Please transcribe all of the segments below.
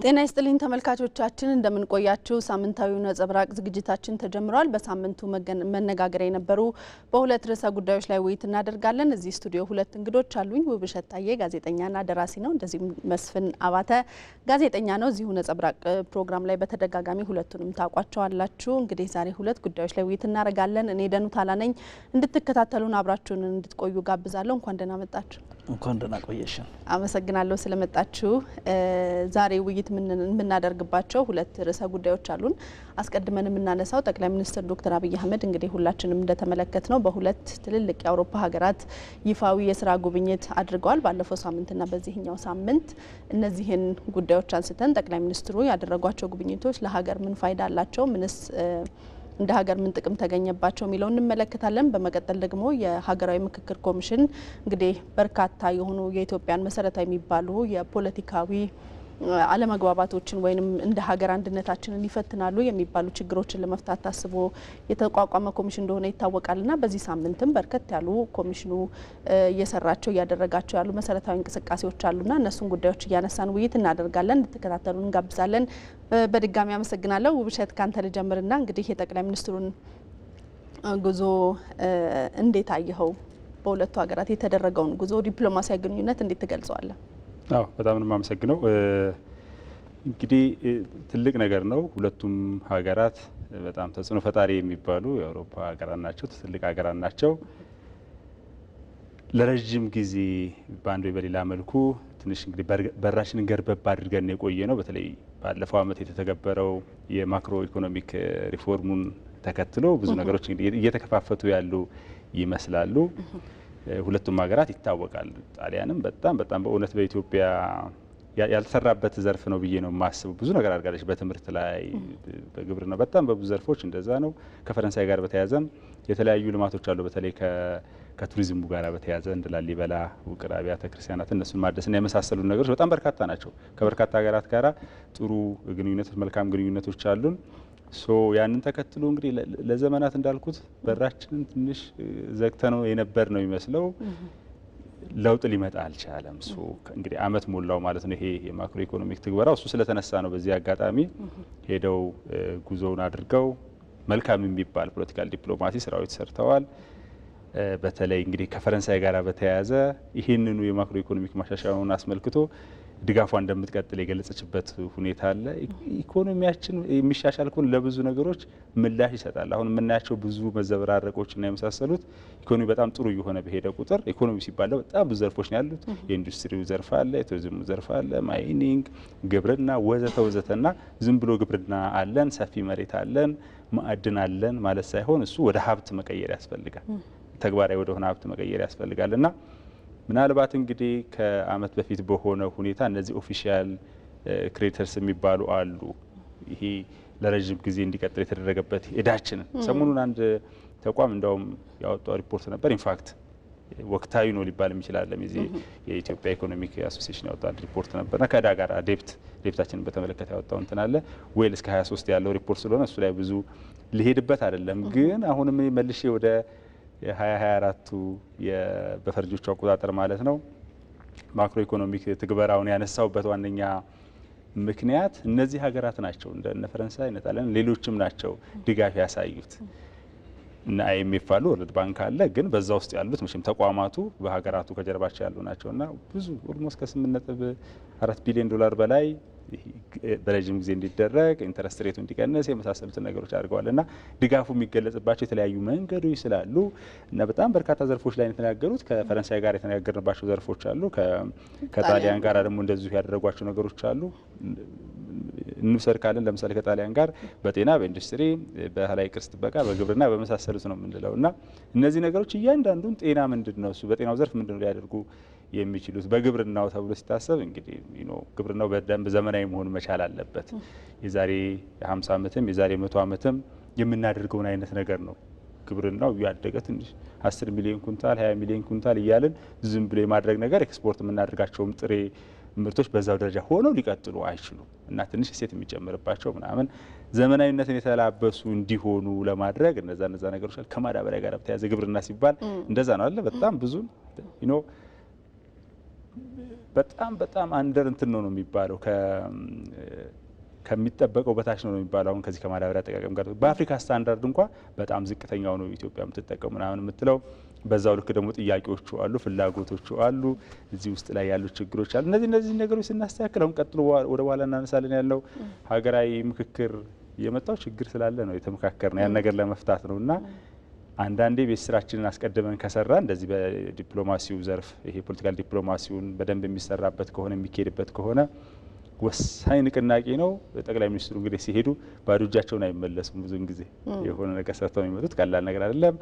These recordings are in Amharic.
ጤና ይስጥልኝ ተመልካቾቻችን እንደምን ቆያችሁ ሳምንታዊው ነጸብራቅ ዝግጅታችን ተጀምሯል በሳምንቱ መነጋገሪያ የነበሩ በሁለት ርዕሰ ጉዳዮች ላይ ውይይት እናደርጋለን እዚህ ስቱዲዮ ሁለት እንግዶች አሉኝ ውብሸት ታዬ ጋዜጠኛና ደራሲ ነው እንደዚህ መስፍን አባተ ጋዜጠኛ ነው እዚሁ ነጸብራቅ ፕሮግራም ላይ በተደጋጋሚ ሁለቱንም ታቋቸዋላችሁ እንግዲህ ዛሬ ሁለት ጉዳዮች ላይ ውይይት እናደርጋለን እኔ ደኑ ታላነኝ እንድትከታተሉን አብራችሁን እንድትቆዩ ጋብዛለሁ እንኳን ደህና መጣችሁ እንኳን ደህና ቆየሽ አመሰግናለሁ ስለመጣችሁ ዛሬ ውይይት ምናደርግባቸው ሁለት ርዕሰ ጉዳዮች አሉን አስቀድመን ምናነሳው ጠቅላይ ሚኒስትር ዶክተር አብይ አህመድ እንግዲህ ሁላችንም እንደተመለከትነው በሁለት ትልልቅ የአውሮፓ ሀገራት ይፋዊ የስራ ጉብኝት አድርገዋል ባለፈው ሳምንትና በዚህኛው ሳምንት እነዚህን ጉዳዮች አንስተን ጠቅላይ ሚኒስትሩ ያደረጓቸው ጉብኝቶች ለሀገር ምን ፋይዳ አላቸው ምንስ እንደ ሀገር ምን ጥቅም ተገኘባቸው ሚለው እንመለከታለን በመቀጠል ደግሞ የሀገራዊ ምክክር ኮሚሽን እንግዲህ በርካታ የሆኑ የኢትዮጵያን መሰረታዊ የሚባሉ የፖለቲካዊ አለመግባባቶችን ወይንም እንደ ሀገር አንድነታችንን ይፈትናሉ የሚባሉ ችግሮችን ለመፍታት ታስቦ የተቋቋመ ኮሚሽን እንደሆነ ይታወቃልና በዚህ ሳምንትም በርከት ያሉ ኮሚሽኑ እየሰራቸው ያደረጋቸው ያሉ መሰረታዊ እንቅስቃሴዎች አሉና እነሱን ጉዳዮች እያነሳን ውይይት እናደርጋለን እንድትከታተሉን እንጋብዛለን በድጋሚ አመሰግናለሁ ውብሸት ካንተ ልጀምርና እንግዲህ የጠቅላይ ሚኒስትሩን ጉዞ እንዴት አየኸው በሁለቱ ሀገራት የተደረገውን ጉዞ ዲፕሎማሲያዊ ግንኙነት እንዴት ትገልጸዋለህ አዎ በጣም ነው ማመሰግነው እንግዲህ ትልቅ ነገር ነው ሁለቱም ሀገራት በጣም ተጽዕኖ ፈጣሪ የሚባሉ የአውሮፓ ሀገራት ናቸው ትልቅ ሀገራት ናቸው ለረጅም ጊዜ ባንዱ በሌላ መልኩ ትንሽ እንግዲህ በራሽን ገርበብ አድርገን የቆየ ነው በተለይ ባለፈው አመት የተተገበረው የማክሮ ኢኮኖሚክ ሪፎርሙን ተከትሎ ብዙ ነገሮች እንግዲህ እየተከፋፈቱ ያሉ ይመስላሉ ሁለቱም ሀገራት ይታወቃል ጣሊያንም በጣም በእውነት በኢትዮጵያ ያልተሰራበት ዘርፍ ነው ብዬ ነው ማስበው ብዙ ነገር አድርጋለች በትምህርት ላይ በግብርና በጣም በብዙ ዘርፎች እንደዛ ነው ከፈረንሳይ ጋር በተያያዘም የተለያዩ ልማቶች አሉ በተለይ ከቱሪዝሙ ጋር በተያያዘ እንደ ላሊበላ ውቅር አብያተ ክርስቲያናት እነሱን ማደስና የመሳሰሉ ነገሮች በጣም በርካታ ናቸው ከበርካታ ሀገራት ጋራ ጥሩ ግንኙነቶች መልካም ግንኙነቶች አሉን ሶ ያንን ተከትሎ እንግዲህ ለዘመናት እንዳልኩት በራችንን ትንሽ ዘግተነው የነበር ነው የሚመስለው ለውጥ ሊመጣ አልቻለም ሶ እንግዲህ አመት ሞላው ማለት ነው ይሄ የማክሮ ኢኮኖሚክ ትግበራው እሱ ስለተነሳ ነው በዚህ አጋጣሚ ሄደው ጉዞውን አድርገው መልካም የሚባል ፖለቲካል ዲፕሎማሲ ስራዎች ሰርተዋል በተለይ እንግዲህ ከፈረንሳይ ጋር በተያያዘ ይሄንኑ የማክሮ ኢኮኖሚክ ማሻሻያውን አስመልክቶ ድጋፏ እንደምትቀጥል የገለጸችበት ሁኔታ አለ ኢኮኖሚያችን የሚሻሻል ከሆነ ለብዙ ነገሮች ምላሽ ይሰጣል አሁን የምናያቸው ብዙ መዘበራረቆችና የመሳሰሉት ኢኮኖሚ በጣም ጥሩ የሆነ በሄደ ቁጥር ኢኮኖሚ ሲባል በጣም ብዙ ዘርፎች ነው ያሉት የኢንዱስትሪው ዘርፍ አለ የቱሪዝሙ ዘርፍ አለ ማይኒንግ ግብርና ወዘተና ዝም ብሎ ግብርና አለን ሰፊ መሬት አለን ማዕድን አለን ማለት ሳይሆን እሱ ወደ ሀብት መቀየር ያስፈልጋል ተግባራዊ ወደ ሆነ ሀብት መቀየር ያስፈልጋልና ምናልባት እንግዲህ ከአመት በፊት በሆነ ሁኔታ እነዚህ ኦፊሻል ክሬዲተርስ የሚባሉ አሉ ይሄ ለረጅም ጊዜ እንዲቀጥል የተደረገበት እዳችንን ሰሞኑን አንድ ተቋም እንደውም ያወጣው ሪፖርት ነበር ኢንፋክት ወቅታዊ ነው ሊባል ይችላል የኢትዮጵያ ኢኮኖሚክ አሶሲዬሽን ያወጣው ሪፖርት ነበርና ከዕዳ ጋር ዴፕታችንን በተመለከተ ያወጣው እንትን አለ ዌል እስከ 23 ያለው ሪፖርት ስለሆነ እሱ ላይ ብዙ ሊሄድበት አይደለም ግን አሁንም መልሼ ወደ የ2024 በፈረንጆቹ አቆጣጠር ማለት ነው ማክሮ ኢኮኖሚክ ትግበራውን ያነሳውበት ዋነኛ ምክንያት እነዚህ ሀገራት ናቸው እንደ ፈረንሳይ እና ጣሊያን ሌሎችም ናቸው ድጋፍ ያሳዩት እና አይኤምኤፍ አለ ወርልድ ባንክ አለ ግን በዛ ውስጥ ያሉት መቼም ተቋማቱ በሀገራቱ ከጀርባቸው ያሉ ናቸውና ብዙ ኦልሞስት ከ8.4 ቢሊዮን ዶላር በላይ በረጅም ጊዜ እንዲደረግ ኢንተረስት ሬቱ እንዲቀንስ የመሳሰሉት ነገሮች አድርገዋልና ድጋፉ የሚገለጽባቸው የተለያዩ መንገዶች ስላሉ እና በጣም በርካታ ዘርፎች ላይ የተናገሩት ከፈረንሳይ ጋር የተነጋገርንባቸው ዘርፎች አሉ ከጣሊያን ጋር ደግሞ እንደዚሁ ያደረጓቸው ነገሮች አሉ እንውሰድ ካለን ለምሳሌ ከጣሊያን ጋር በጤና በኢንዱስትሪ በባህላዊ ቅርስ ጥበቃ በግብርና በመሳሰሉት ነው የምንለውና እነዚህ ነገሮች እያንዳንዱን ጤና ምንድነው እሱ በጤናው ዘርፍ ምንድነው ሊያደርጉ የሚችሉት በግብርናው ተብሎ ሲታሰብ እንግዲህ ግብርናው በደንብ ዘመናዊ መሆን መቻል አለበት የዛሬ 50 አመትም የዛሬ 100 አመትም የምናደርገውን አይነት ነገር ነው ግብርናው ያደገ ትንሽ 10 ሚሊዮን ኩንታል 20 ሚሊዮን ኩንታል እያልን ዝም ብሎ የማድረግ ነገር ኤክስፖርት የምናደርጋቸውም ጥሬ ምርቶች በዛው ደረጃ ሆነው ሊቀጥሉ አይችሉም እና ትንሽ እሴት የሚጨምርባቸው ምናምን ዘመናዊነትን የተላበሱ እንዲሆኑ ለማድረግ እነዛ ነገሮች ከማዳበሪያ ጋር በተያያዘ ግብርና ሲባል እንደዛ ነው አለ በጣም ብዙ በጣም አንደር እንትን ነው የሚባለው ከሚጠበቀው በታች ነው የሚባለው። አሁን ከዚህ ከማዳበሪያ አጠቃቀም ጋር በአፍሪካ ስታንዳርድ እንኳ በጣም ዝቅተኛው ነው ኢትዮጵያ የምትጠቀሙ ምናምን የምትለው። በዛው ልክ ደግሞ ጥያቄዎቹ አሉ፣ ፍላጎቶቹ አሉ፣ እዚህ ውስጥ ላይ ያሉ ችግሮች አሉ። እነዚህ ነገሮች ስናስተካክል አሁን ቀጥሎ ወደ በኋላ እናነሳለን ያለው ሀገራዊ ምክክር የመጣው ችግር ስላለ ነው የተመካከር ነው ያን ነገር ለመፍታት ነው። እና አንዳንዴ ቤት ስራችንን አስቀድመን ከሰራ እንደዚህ በዲፕሎማሲው ዘርፍ ይሄ ፖለቲካል ዲፕሎማሲውን በደንብ የሚሰራበት ከሆነ የሚካሄድበት ከሆነ ወሳኝ ንቅናቄ ነው። ጠቅላይ ሚኒስትሩ እንግዲህ ሲሄዱ ባዶ እጃቸውን አይመለሱም። ብዙውን ጊዜ የሆነ ነገር ሰርተው የሚመጡት ቀላል ነገር አይደለም።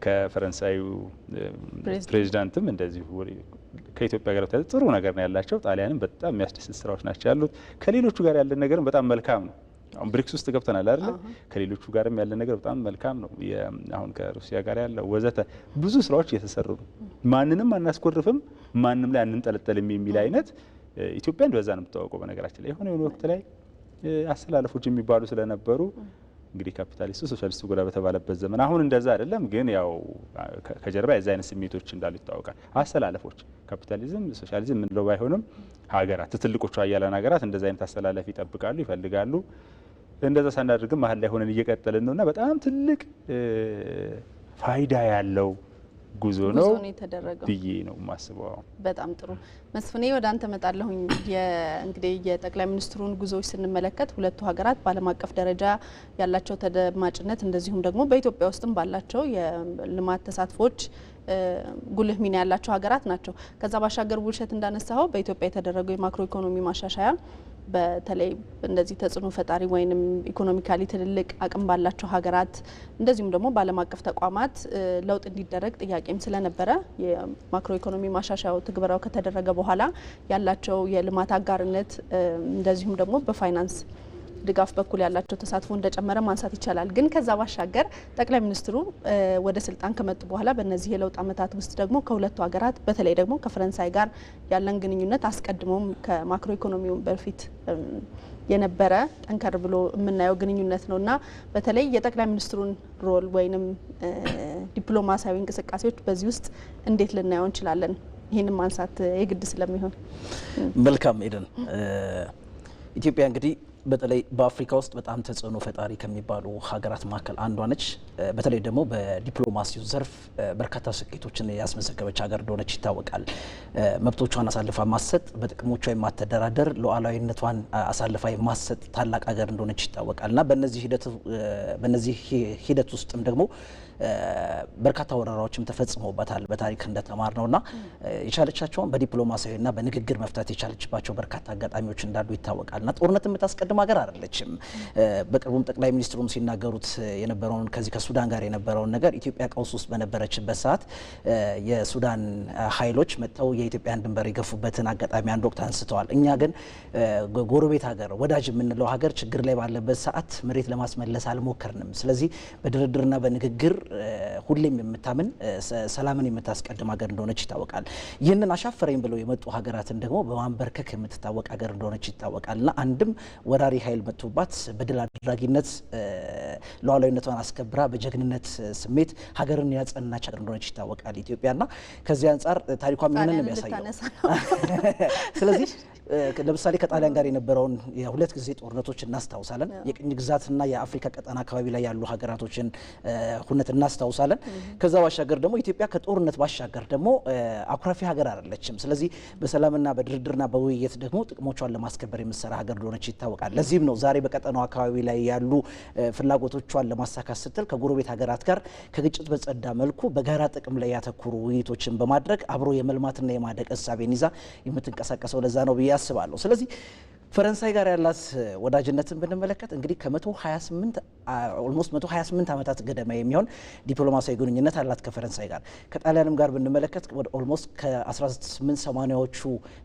ከፈረንሳዩ ፕሬዚዳንትም እንደዚሁ ከኢትዮጵያ ጋር ጥሩ ነገር ነው ያላቸው። ጣሊያንም በጣም የሚያስደስት ስራዎች ናቸው ያሉት። ከሌሎቹ ጋር ያለን ነገርም በጣም መልካም ነው። አሁን ብሪክስ ውስጥ ገብተናል አይደል? ከሌሎቹ ጋርም ያለን ነገር በጣም መልካም ነው። አሁን ከሩሲያ ጋር ያለው ወዘተ ብዙ ስራዎች እየተሰሩ ነው። ማንንም አናስኮርፍም፣ ማንም ላይ አንንጠለጠልም የሚል አይነት ኢትዮጵያ እንደዛ ነው የምታወቀው። በነገራችን ላይ የሆነ ወቅት ላይ አስተላለፎች የሚባሉ ስለነበሩ እንግዲህ ካፒታሊስቱ ሶሻሊስቱ ጎዳ በተባለበት ዘመን አሁን እንደዛ አይደለም፣ ግን ያው ከጀርባ የዛ አይነት ስሜቶች እንዳሉ ይታወቃል። አስተላለፎች ካፒታሊዝም ሶሻሊዝም ምንለው ባይሆንም ሀገራት ትልቆቹ ሀያላን ሀገራት እንደዛ አይነት አስተላለፍ ይጠብቃሉ፣ ይፈልጋሉ። እንደዛ ሳናደርግም መሀል ላይ ሆነን እየቀጠልን ነውና በጣም ትልቅ ፋይዳ ያለው ጉዞ ነው ብዬ ነው የማስበው። በጣም ጥሩ መስፍኔ፣ ወደ አንተ መጣለሁኝ። እንግዲህ የጠቅላይ ሚኒስትሩን ጉዞዎች ስንመለከት ሁለቱ ሀገራት በዓለም አቀፍ ደረጃ ያላቸው ተደማጭነት እንደዚሁም ደግሞ በኢትዮጵያ ውስጥም ባላቸው የልማት ተሳትፎች ጉልህ ሚና ያላቸው ሀገራት ናቸው። ከዛ ባሻገር ውብሸት እንዳነሳው በኢትዮጵያ የተደረገው የማክሮ ኢኮኖሚ ማሻሻያ በተለይ እንደዚህ ተጽዕኖ ፈጣሪ ወይንም ኢኮኖሚካሊ ትልልቅ አቅም ባላቸው ሀገራት እንደዚሁም ደግሞ በዓለም አቀፍ ተቋማት ለውጥ እንዲደረግ ጥያቄም ስለነበረ የማክሮ ኢኮኖሚ ማሻሻያው ትግበራው ከተደረገ በኋላ ያላቸው የልማት አጋርነት እንደዚሁም ደግሞ በፋይናንስ ድጋፍ በኩል ያላቸው ተሳትፎ እንደጨመረ ማንሳት ይቻላል። ግን ከዛ ባሻገር ጠቅላይ ሚኒስትሩ ወደ ስልጣን ከመጡ በኋላ በእነዚህ የለውጥ ዓመታት ውስጥ ደግሞ ከሁለቱ ሀገራት በተለይ ደግሞ ከፈረንሳይ ጋር ያለን ግንኙነት አስቀድሞም ከማክሮ ኢኮኖሚው በፊት የነበረ ጠንከር ብሎ የምናየው ግንኙነት ነው እና በተለይ የጠቅላይ ሚኒስትሩን ሮል ወይንም ዲፕሎማሲያዊ እንቅስቃሴዎች በዚህ ውስጥ እንዴት ልናየው እንችላለን? ይህንን ማንሳት የግድ ስለሚሆን መልካም ኤደን። ኢትዮጵያ እንግዲህ በተለይ በአፍሪካ ውስጥ በጣም ተጽዕኖ ፈጣሪ ከሚባሉ ሀገራት መካከል አንዷ ነች። በተለይ ደግሞ በዲፕሎማሲው ዘርፍ በርካታ ስኬቶችን ያስመዘገበች ሀገር እንደሆነች ይታወቃል። መብቶቿን አሳልፋ ማሰጥ፣ በጥቅሞቿ የማትደራደር፣ ሉዓላዊነቷን አሳልፋ የማሰጥ ታላቅ ሀገር እንደሆነች ይታወቃል እና በነዚህ ሂደት ውስጥም ደግሞ በርካታ ወረራዎችም ተፈጽመውበታል በታሪክ እንደተማር ነውና የቻለቻቸውን በዲፕሎማሲያዊና በንግግር መፍታት የቻለችባቸው በርካታ አጋጣሚዎች እንዳሉ ይታወቃልና ጦርነት የምታስቀድም ሀገር አይደለችም። በቅርቡም ጠቅላይ ሚኒስትሩም ሲናገሩት የነበረውን ከዚህ ከሱዳን ጋር የነበረውን ነገር ኢትዮጵያ ቀውስ ውስጥ በነበረችበት ሰዓት የሱዳን ኃይሎች መጥተው የኢትዮጵያን ድንበር የገፉበትን አጋጣሚ አንድ ወቅት አንስተዋል። እኛ ግን ጎረቤት ሀገር ወዳጅ የምንለው ሀገር ችግር ላይ ባለበት ሰዓት መሬት ለማስመለስ አልሞከርንም። ስለዚህ በድርድርና በንግግር ሁሌም የምታምን ሰላምን የምታስቀድም ሀገር እንደሆነች ይታወቃል። ይህንን አሻፈረኝ ብለው የመጡ ሀገራትን ደግሞ በማንበርከክ የምትታወቅ ሀገር እንደሆነች ይታወቃል እና አንድም ወራሪ ኃይል መጥቶባት በድል አድራጊነት ሉዓላዊነቷን አስከብራ በጀግንነት ስሜት ሀገርን ያጸናች ሀገር እንደሆነች ይታወቃል ኢትዮጵያና ከዚህ አንጻር ታሪኳም ይህንን የሚያሳየው። ስለዚህ ለምሳሌ ከጣሊያን ጋር የነበረውን የሁለት ጊዜ ጦርነቶች እናስታውሳለን። የቅኝ ግዛትና የአፍሪካ ቀጠና አካባቢ ላይ ያሉ ሀገራቶችን ሁነት እናስታውሳለን። ከዛ ባሻገር ደግሞ ኢትዮጵያ ከጦርነት ባሻገር ደግሞ አኩራፊ ሀገር አይደለችም። ስለዚህ በሰላምና በድርድርና በውይይት ደግሞ ጥቅሞቿን ለማስከበር የምትሰራ ሀገር እንደሆነች ይታወቃል። ለዚህም ነው ዛሬ በቀጠናው አካባቢ ላይ ያሉ ፍላጎቶቿን ለማሳካት ስትል ከጎረቤት ሀገራት ጋር ከግጭት በጸዳ መልኩ በጋራ ጥቅም ላይ ያተኮሩ ውይይቶችን በማድረግ አብሮ የመልማትና የማደግ እሳቤን ይዛ የምትንቀሳቀሰው ለዛ ነው ብዬ አስባለሁ። ስለዚህ ፈረንሳይ ጋር ያላት ወዳጅነትን ብንመለከት እንግዲህ ከ128 ኦልሞስት 128 ዓመታት ገደማ የሚሆን ዲፕሎማሲያዊ ግንኙነት አላት ከፈረንሳይ ጋር። ከጣሊያንም ጋር ብንመለከት ወደ ኦልሞስት ከ1880ዎቹ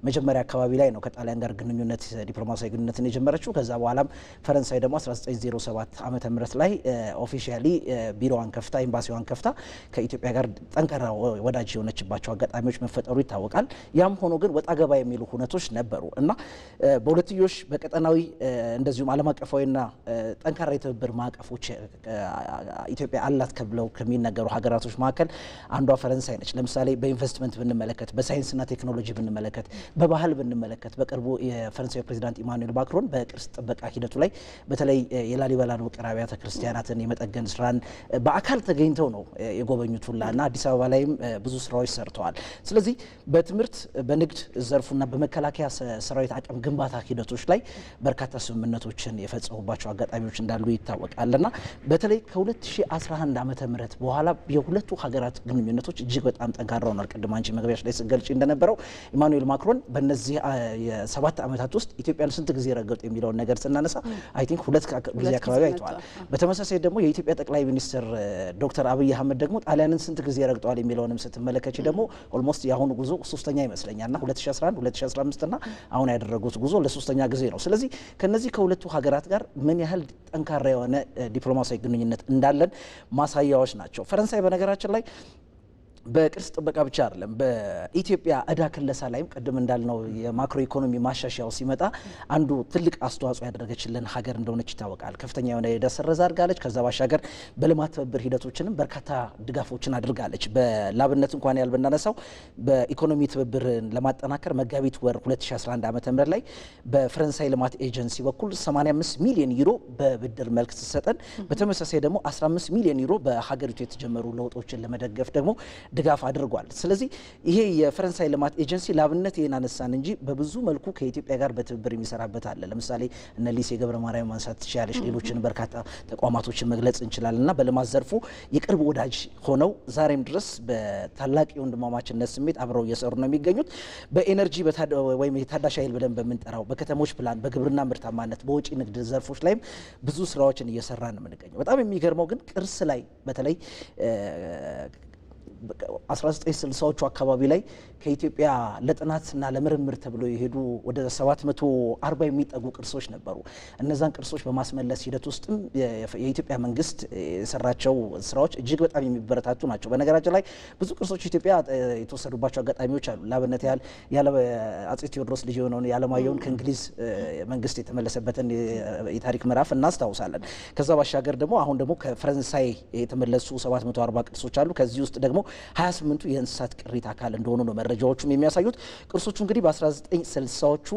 መጀመሪያ አካባቢ ላይ ነው ከጣሊያን ጋር ግንኙነት ዲፕሎማሲያዊ ግንኙነትን የጀመረችው። ከዛ በኋላም ፈረንሳይ ደግሞ 1907 ዓመተ ምህረት ላይ ኦፊሻሊ ቢሮዋን ከፍታ ኤምባሲዋን ከፍታ ከኢትዮጵያ ጋር ጠንካራ ወዳጅ የሆነችባቸው አጋጣሚዎች መፈጠሩ ይታወቃል። ያም ሆኖ ግን ወጣ ገባ የሚሉ ሁነቶች ነበሩ እና በሁለትዮሽ በቀጠናዊ እንደዚሁም ዓለም አቀፋዊና ጠንካራ የትብብር ማዕቀፎች ኢትዮጵያ አላት ብለው ከሚነገሩ ሀገራቶች መካከል አንዷ ፈረንሳይ ነች። ለምሳሌ በኢንቨስትመንት ብንመለከት፣ በሳይንስና ቴክኖሎጂ ብንመለከት፣ በባህል ብንመለከት በቅርቡ የፈረንሳዊ ፕሬዚዳንት ኢማኑኤል ማክሮን በቅርስ ጥበቃ ሂደቱ ላይ በተለይ የላሊበላን ውቅር አብያተ ክርስቲያናትን የመጠገን ስራን በአካል ተገኝተው ነው የጎበኙት ሁላ እና አዲስ አበባ ላይም ብዙ ስራዎች ሰርተዋል። ስለዚህ በትምህርት በንግድ ዘርፉና በመከላከያ ሰራዊት አቅም ግንባታ ሂደቶች ላይ በርካታ ስምምነቶችን የፈጸሙባቸው አጋጣሚዎች እንዳሉ ይታወቃልና በተለይ ከ2011 ዓመተ ምህረት በኋላ የሁለቱ ሀገራት ግንኙነቶች እጅግ በጣም ጠንካራ ሆኗል። ቅድም አንቺ መግቢያሽ ላይ ስትገልጪ እንደነበረው ኢማኑኤል ማክሮን በእነዚህ የ7 ዓመታት ውስጥ ኢትዮጵያን ስንት ጊዜ ረገጡ የሚለውን ነገር ስናነሳ አይ ቲንክ 2 ጊዜ አካባቢ አይተዋል። በተመሳሳይ ደግሞ የኢትዮጵያ ጠቅላይ ሚኒስትር ዶክተር አብይ አህመድ ደግሞ ጣሊያንን ስንት ጊዜ ረግጠዋል የሚለውንም ስትመለከች ደግሞ ኦልሞስት የአሁኑ ጉዞ 3ኛ ይመስለኛልና 2011 2015 እና አሁን ያደረጉት ጉዞ ለ3ኛ ጊዜ ነው። ስለዚህ ከነዚህ ከሁለቱ ሀገራት ጋር ምን ያህል ጠንካራ የሆነ ዲፕሎማሲያዊ ግንኙነት እንዳለን ማሳያዎች ናቸው። ፈረንሳይ በነገራችን ላይ በቅርስ ጥበቃ ብቻ አይደለም፣ በኢትዮጵያ እዳ ክለሳ ላይም ቅድም እንዳልነው የማክሮ ኢኮኖሚ ማሻሻያው ሲመጣ አንዱ ትልቅ አስተዋጽኦ ያደረገችልን ሀገር እንደሆነች ይታወቃል። ከፍተኛ የሆነ የዕዳ ስረዛ አድርጋለች። ከዛ ባሻገር በልማት ትብብር ሂደቶችንም በርካታ ድጋፎችን አድርጋለች። በላብነት እንኳን ያህል ብናነሳው በኢኮኖሚ ትብብር ለማጠናከር መጋቢት ወር 2011 ዓ.ም ላይ በፈረንሳይ ልማት ኤጀንሲ በኩል 85 ሚሊዮን ዩሮ በብድር መልክ ሲሰጠን፣ በተመሳሳይ ደግሞ 15 ሚሊዮን ዩሮ በሀገሪቱ የተጀመሩ ለውጦችን ለመደገፍ ደግሞ ድጋፍ አድርጓል። ስለዚህ ይሄ የፈረንሳይ ልማት ኤጀንሲ ላብነት ይሄን አነሳን እንጂ በብዙ መልኩ ከኢትዮጵያ ጋር በትብብር የሚሰራበት አለ። ለምሳሌ እነ ሊሴ ገብረ ማርያም ማንሳት ትችላለች። ሌሎችን በርካታ ተቋማቶችን መግለጽ እንችላለን እና በልማት ዘርፉ የቅርብ ወዳጅ ሆነው ዛሬም ድረስ በታላቅ የወንድማማችነት ስሜት አብረው እየሰሩ ነው የሚገኙት። በኤነርጂ ወይም የታዳሽ ኃይል ብለን በምንጠራው በከተሞች ፕላን፣ በግብርና ምርታማነት፣ በውጭ ንግድ ዘርፎች ላይም ብዙ ስራዎችን እየሰራ ነው የምንገኘው። በጣም የሚገርመው ግን ቅርስ ላይ በተለይ 1960ዎቹ አካባቢ ላይ ከኢትዮጵያ ለጥናትና ለምርምር ተብሎ የሄዱ ወደ 740 የሚጠጉ ቅርሶች ነበሩ። እነዛን ቅርሶች በማስመለስ ሂደት ውስጥም የኢትዮጵያ መንግስት የሰራቸው ስራዎች እጅግ በጣም የሚበረታቱ ናቸው። በነገራችን ላይ ብዙ ቅርሶች ኢትዮጵያ የተወሰዱባቸው አጋጣሚዎች አሉ። ላብነት ያህል ያለ አጼ ቴዎድሮስ ልጅ የሆነውን የዓለማየሁን ከእንግሊዝ መንግስት የተመለሰበትን የታሪክ ምዕራፍ እናስታውሳለን። ከዛ ባሻገር ደግሞ አሁን ደግሞ ከፈረንሳይ የተመለሱ 740 ቅርሶች አሉ። ከዚህ ውስጥ ደግሞ 28ቱ የእንስሳት ቅሪት አካል እንደሆኑ ነው መረጃዎቹም የሚያሳዩት። ቅርሶቹ እንግዲህ በ1960ዎቹ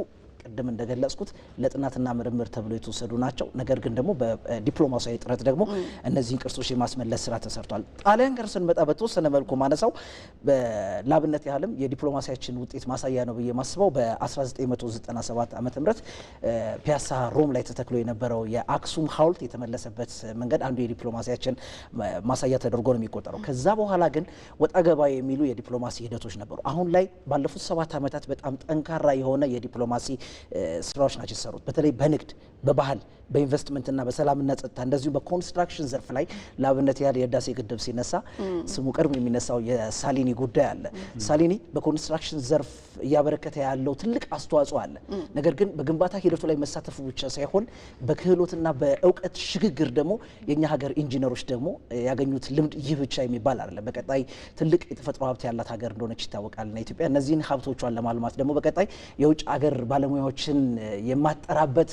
ቅድም እንደገለጽኩት ለጥናትና ምርምር ተብሎ የተወሰዱ ናቸው። ነገር ግን ደግሞ በዲፕሎማሲያዊ ጥረት ደግሞ እነዚህን ቅርሶች የማስመለስ ስራ ተሰርቷል። ጣሊያን ጋር ስንመጣ በተወሰነ መልኩ ማነሳው በላብነት ያህልም የዲፕሎማሲያችን ውጤት ማሳያ ነው ብዬ ማስበው በ1997 ዓ.ም ፒያሳ ሮም ላይ ተተክሎ የነበረው የአክሱም ሐውልት የተመለሰበት መንገድ አንዱ የዲፕሎማሲያችን ማሳያ ተደርጎ ነው የሚቆጠረው። ከዛ በኋላ ግን ወጣ ገባ የሚሉ የዲፕሎማሲ ሂደቶች ነበሩ። አሁን ላይ ባለፉት 7 ዓመታት በጣም ጠንካራ የሆነ የዲፕሎማሲ ስራዎች ናቸው የተሰሩት። በተለይ በንግድ፣ በባህል፣ በኢንቨስትመንትና በሰላምና ጸጥታ እንደዚሁ በኮንስትራክሽን ዘርፍ ላይ ለአብነት ያህል የህዳሴ ግድብ ሲነሳ ስሙ ቀድሞ የሚነሳው የሳሊኒ ጉዳይ አለ። ሳሊኒ በኮንስትራክሽን ዘርፍ እያበረከተ ያለው ትልቅ አስተዋጽኦ አለ። ነገር ግን በግንባታ ሂደቱ ላይ መሳተፉ ብቻ ሳይሆን በክህሎትና በእውቀት ሽግግር ደግሞ የኛ ሀገር ኢንጂነሮች ደግሞ ያገኙት ልምድ ይህ ብቻ የሚባል አይደለም። በቀጣይ ትልቅ የተፈጥሮ ሀብት ያላት ሀገር እንደሆነች ይታወቃልና ኢትዮጵያ እነዚህን ሀብቶቿን ለማልማት ደግሞ በቀጣይ የውጭ ሀገር ባለሙያዎችን የማጠራበት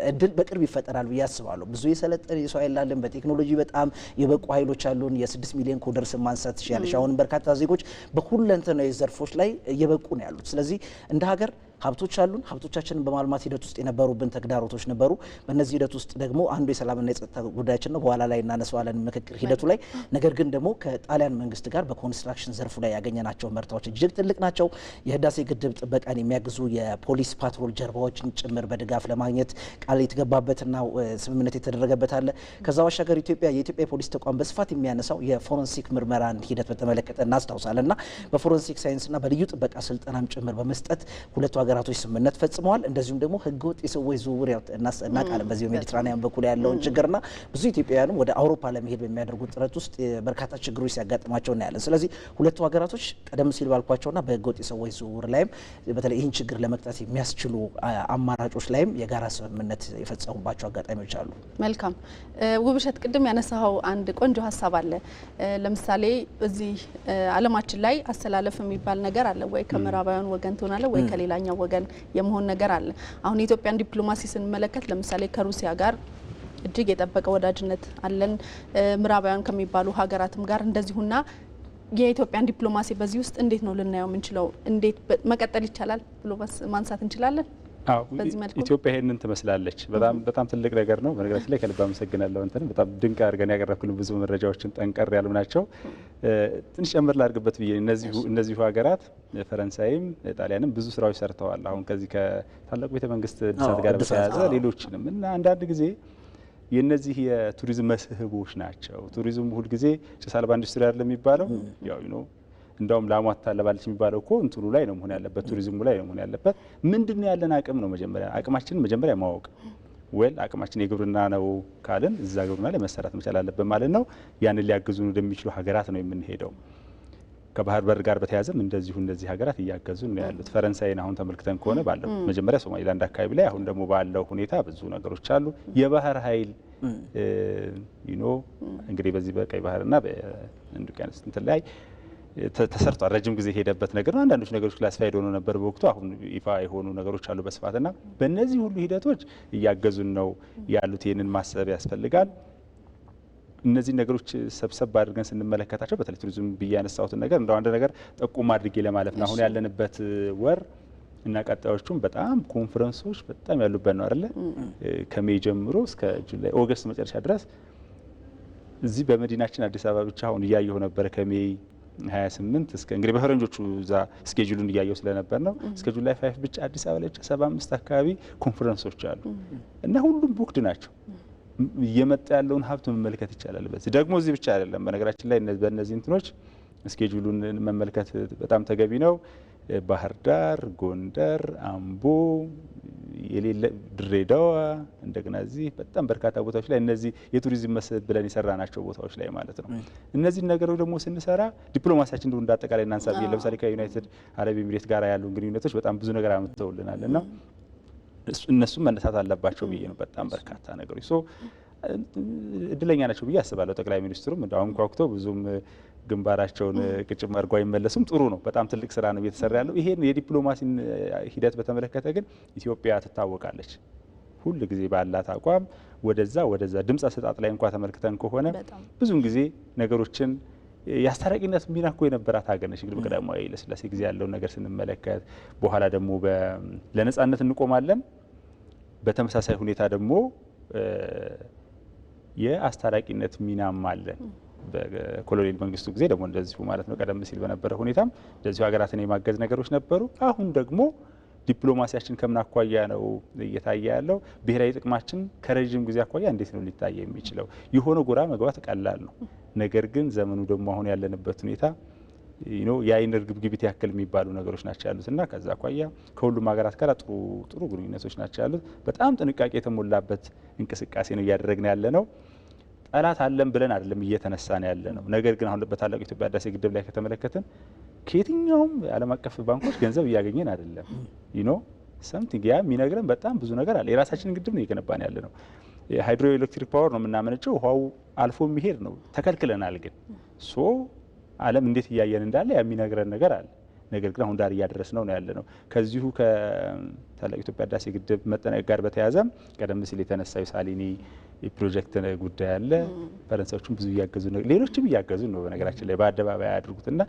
እድል በቅርብ ይፈጠራል ብዬ አስባለሁ። ብዙ የሰለጠነ የሰው ኃይል አለን። በቴክኖሎጂ በጣም የበቁ ኃይሎች አሉን። የ6 ሚሊዮን ኮደርስ ማንሳት ትችላለሽ። አሁን በርካታ ዜጎች በሁለንተናዊ ዘርፎች ላይ እየበቁ ነው ያሉት። ስለዚህ እንደ ሀገር ሀብቶች አሉን። ሀብቶቻችንን በማልማት ሂደት ውስጥ የነበሩብን ተግዳሮቶች ነበሩ። በእነዚህ ሂደት ውስጥ ደግሞ አንዱ የሰላምና የጸጥታ ጉዳያችን ነው። በኋላ ላይ እናነሳዋለን ምክክር ሂደቱ ላይ። ነገር ግን ደግሞ ከጣሊያን መንግስት ጋር በኮንስትራክሽን ዘርፉ ላይ ያገኘናቸው መርታዎች እጅግ ትልቅ ናቸው። የህዳሴ ግድብ ጥበቃን የሚያግዙ የፖሊስ ፓትሮል ጀርባዎችን ጭምር በድጋፍ ለማግኘት ቃል የተገባበትና ስምምነት የተደረገበት አለ። ከዛ ባሻገር የኢትዮጵያ የፖሊስ ተቋም በስፋት የሚያነሳው የፎረንሲክ ምርመራን ሂደት በተመለከተ እናስታውሳለን እና በፎረንሲክ ሳይንስና በልዩ ጥበቃ ስልጠናም ጭምር በመስጠት ሁለቱ ሀገራቶች ስምምነት ፈጽመዋል። እንደዚሁም ደግሞ ህገወጥ የሰዎች ዝውውር እናውቃለን። በዚህ ሜዲትራኒያን በኩል ያለውን ችግርና ብዙ ኢትዮጵያውያንም ወደ አውሮፓ ለመሄድ በሚያደርጉት ጥረት ውስጥ በርካታ ችግሮች ሲያጋጥማቸው እናያለን። ስለዚህ ሁለቱ ሀገራቶች ቀደም ሲል ባልኳቸውና በህገወጥ የሰዎች ዝውውር ላይም በተለይ ይህን ችግር ለመቅጣት የሚያስችሉ አማራጮች ላይም የጋራ ስምምነት የፈጸሙባቸው አጋጣሚዎች አሉ። መልካም ውብሸት፣ ቅድም ያነሳው አንድ ቆንጆ ሀሳብ አለ። ለምሳሌ እዚህ ዓለማችን ላይ አሰላለፍ የሚባል ነገር አለ። ወይ ከምዕራባውያን ወገን ትሆናለህ ወይ ከሌላኛው ወገን የመሆን ነገር አለ። አሁን የኢትዮጵያን ዲፕሎማሲ ስንመለከት ለምሳሌ ከሩሲያ ጋር እጅግ የጠበቀ ወዳጅነት አለን፣ ምዕራባውያን ከሚባሉ ሀገራትም ጋር እንደዚሁና የኢትዮጵያን ዲፕሎማሲ በዚህ ውስጥ እንዴት ነው ልናየው የምንችለው? እንዴት መቀጠል ይቻላል ብሎ ማንሳት እንችላለን? ኢትዮጵያ ይሄንን ትመስላለች። በጣም ትልቅ ነገር ነው። በነገራችን ላይ ከልብ አመሰግናለሁ። በጣም ድንቅ አድርገን ያቀረብክልን ብዙ መረጃዎችን ጠንቀር ያሉ ናቸው። ትንሽ ጨምር ላድርግበት ብዬ እነዚሁ ሀገራት ፈረንሳይም ጣሊያንም ብዙ ስራዎች ሰርተዋል። አሁን ከዚህ ከታላቁ ቤተ መንግስት እድሳት ጋር በተያያዘ ሌሎችንም እና አንዳንድ ጊዜ የነዚህ የቱሪዝም መስህቦች ናቸው። ቱሪዝም ሁልጊዜ ጭስ አልባ ኢንዱስትሪ አይደለም የሚባለው ያው እንዳውም ላሟታ ለባለች የሚባለው እኮ እንትኑ ላይ ነው መሆን ያለበት፣ ቱሪዝሙ ላይ ነው መሆን ያለበት። ምንድነው ያለን አቅም ነው አቅማችንን መጀመሪያ ማወቅ። አቅማችን የግብርና ነው ካልን እዛ ግብርና ላይ መሰራት መቻል አለበት ማለት ነው። ያንን ሊያግዙን ወደሚችሉ ሀገራት ነው የምንሄደው። ከባህር በር ጋር በተያያዘም እንደዚሁ እነዚህ ሀገራት እያገዙን ነው ያሉት። ፈረንሳይን አሁን ተመልክተን ከሆነ ባለው መጀመሪያ ሶማሊላንድ አካባቢ ላይ አሁን ደግሞ ባለው ሁኔታ ብዙ ነገሮች አሉ። የባህር ኃይል እንግዲህ በዚህ በቀይ ባህርና በህንድ ውቅያኖስ እንትን ላይ ተሰርቷል። ረጅም ጊዜ የሄደበት ነገር ነው። አንዳንዶች ነገሮች ክላሲፋይድ ሆኖ ነበር በወቅቱ። አሁን ይፋ የሆኑ ነገሮች አሉ በስፋትና በእነዚህ ሁሉ ሂደቶች እያገዙን ነው ያሉት። ይህንን ማሰብ ያስፈልጋል። እነዚህ ነገሮች ሰብሰብ አድርገን ስንመለከታቸው በተለይ ቱሪዝም ብዬ ያነሳሁትን ነገር እንደው አንድ ነገር ጠቁም አድርጌ ለማለፍ ነው። አሁን ያለንበት ወር እና ቀጣዮቹም በጣም ኮንፈረንሶች በጣም ያሉበት ነው አይደለ? ከሜይ ጀምሮ እስከ ጁላይ ኦገስት መጨረሻ ድረስ እዚህ በመዲናችን አዲስ አበባ ብቻ አሁን እያየሁ ነበር ከሜይ 28 እስከ እንግዲህ በፈረንጆቹ እዛ ስኬጁሉን እያየሁ ስለነበር ነው እስከ ጁላይ 5 ብቻ አዲስ አበባ ላይ 75 አካባቢ ኮንፈረንሶች አሉ እና ሁሉም ቡክድ ናቸው። እየመጣ ያለውን ሀብት መመልከት ይቻላል። በዚህ ደግሞ እዚህ ብቻ አይደለም። በነገራችን ላይ በእነዚህ እንትኖች ስኬጁሉን መመልከት በጣም ተገቢ ነው። ባህር ዳር፣ ጎንደር፣ አምቦ፣ የሌለ ድሬዳዋ፣ እንደገና እዚህ በጣም በርካታ ቦታዎች ላይ እነዚህ የቱሪዝም መስህብ ብለን የሰራናቸው ቦታዎች ላይ ማለት ነው። እነዚህ ነገሮች ደግሞ ስንሰራ ዲፕሎማሲያችን እንደ አጠቃላይ እናንሳ ብዬ ለምሳሌ ከዩናይትድ አረብ ኤሚሬት ጋር ያሉ ግንኙነቶች በጣም ብዙ ነገር አምጥተውልናል እና እነሱም መነሳት አለባቸው ብዬ ነው። በጣም በርካታ ነገሮች እድለኛ ናቸው ብዬ አስባለሁ። ጠቅላይ ሚኒስትሩም እንዳውም ኳኩቶ ብዙም ግንባራቸውን ቅጭም አድርጎ አይመለሱም። ጥሩ ነው። በጣም ትልቅ ስራ ነው እየተሰራ ያለው። ይሄን የዲፕሎማሲን ሂደት በተመለከተ ግን ኢትዮጵያ ትታወቃለች። ሁል ጊዜ ባላት አቋም ወደዛ ድምጽ አሰጣጥ ላይ እንኳ ተመልክተን ከሆነ ብዙውን ጊዜ ነገሮችን የአስታራቂነት ሚና እኮ የነበራት ሀገር ነች። እንግዲህ በቀዳማዊ ኃይለ ሥላሴ ጊዜ ያለውን ነገር ስንመለከት በኋላ ደግሞ ለነጻነት እንቆማለን። በተመሳሳይ ሁኔታ ደግሞ የአስታራቂነት ሚናም አለ። በኮሎኔል መንግስቱ ጊዜ ደግሞ እንደዚሁ ማለት ነው። ቀደም ሲል በነበረ ሁኔታም እንደዚሁ ሀገራትን የማገዝ ነገሮች ነበሩ። አሁን ደግሞ ዲፕሎማሲያችን ከምን አኳያ ነው እየታየ ያለው? ብሔራዊ ጥቅማችን ከረዥም ጊዜ አኳያ እንዴት ነው ሊታየ የሚችለው? የሆነ ጎራ መግባት ቀላል ነው። ነገር ግን ዘመኑ ደግሞ አሁን ያለንበት ሁኔታ የአይን እርግብግቢት ያክል የሚባሉ ነገሮች ናቸው ያሉት እና ከዛ አኳያ ከሁሉም ሀገራት ጋር ጥሩ ግንኙነቶች ናቸው ያሉት። በጣም ጥንቃቄ የተሞላበት እንቅስቃሴ ነው እያደረግን ያለ ነው። ጠላት አለን ብለን አይደለም እየተነሳን ያለ ነው። ነገር ግን አሁን በታላቁ ኢትዮጵያ ህዳሴ ግድብ ላይ ከተመለከትን ከየትኛውም ዓለም አቀፍ ባንኮች ገንዘብ እያገኘን አይደለም። ሰምቲንግ ያ የሚነግረን በጣም ብዙ ነገር አለ። የራሳችንን ግድብ ነው እየገነባን ያለ ነው። የሃይድሮ ኤሌክትሪክ ፓወር ነው የምናመነጨው። ውሃው አልፎ የሚሄድ ነው። ተከልክለናል። ግን ዓለም እንዴት እያየን እንዳለ የሚነግረን ነገር አለ። ነገር ግን አሁን ዳር እያደረስ ነው ያለ ነው። ከዚሁ ከታላቁ ኢትዮጵያ ህዳሴ ግድብ መጠናቀቅ ጋር በተያያዘ ቀደም ሲል የተነሳው ሳሊኒ የፕሮጀክት ጉዳይ አለ። ፈረንሳዮችም ብዙ እያገዙ ነው፣ ሌሎችም እያገዙ ነው። በነገራችን ላይ በአደባባይ ያድርጉትና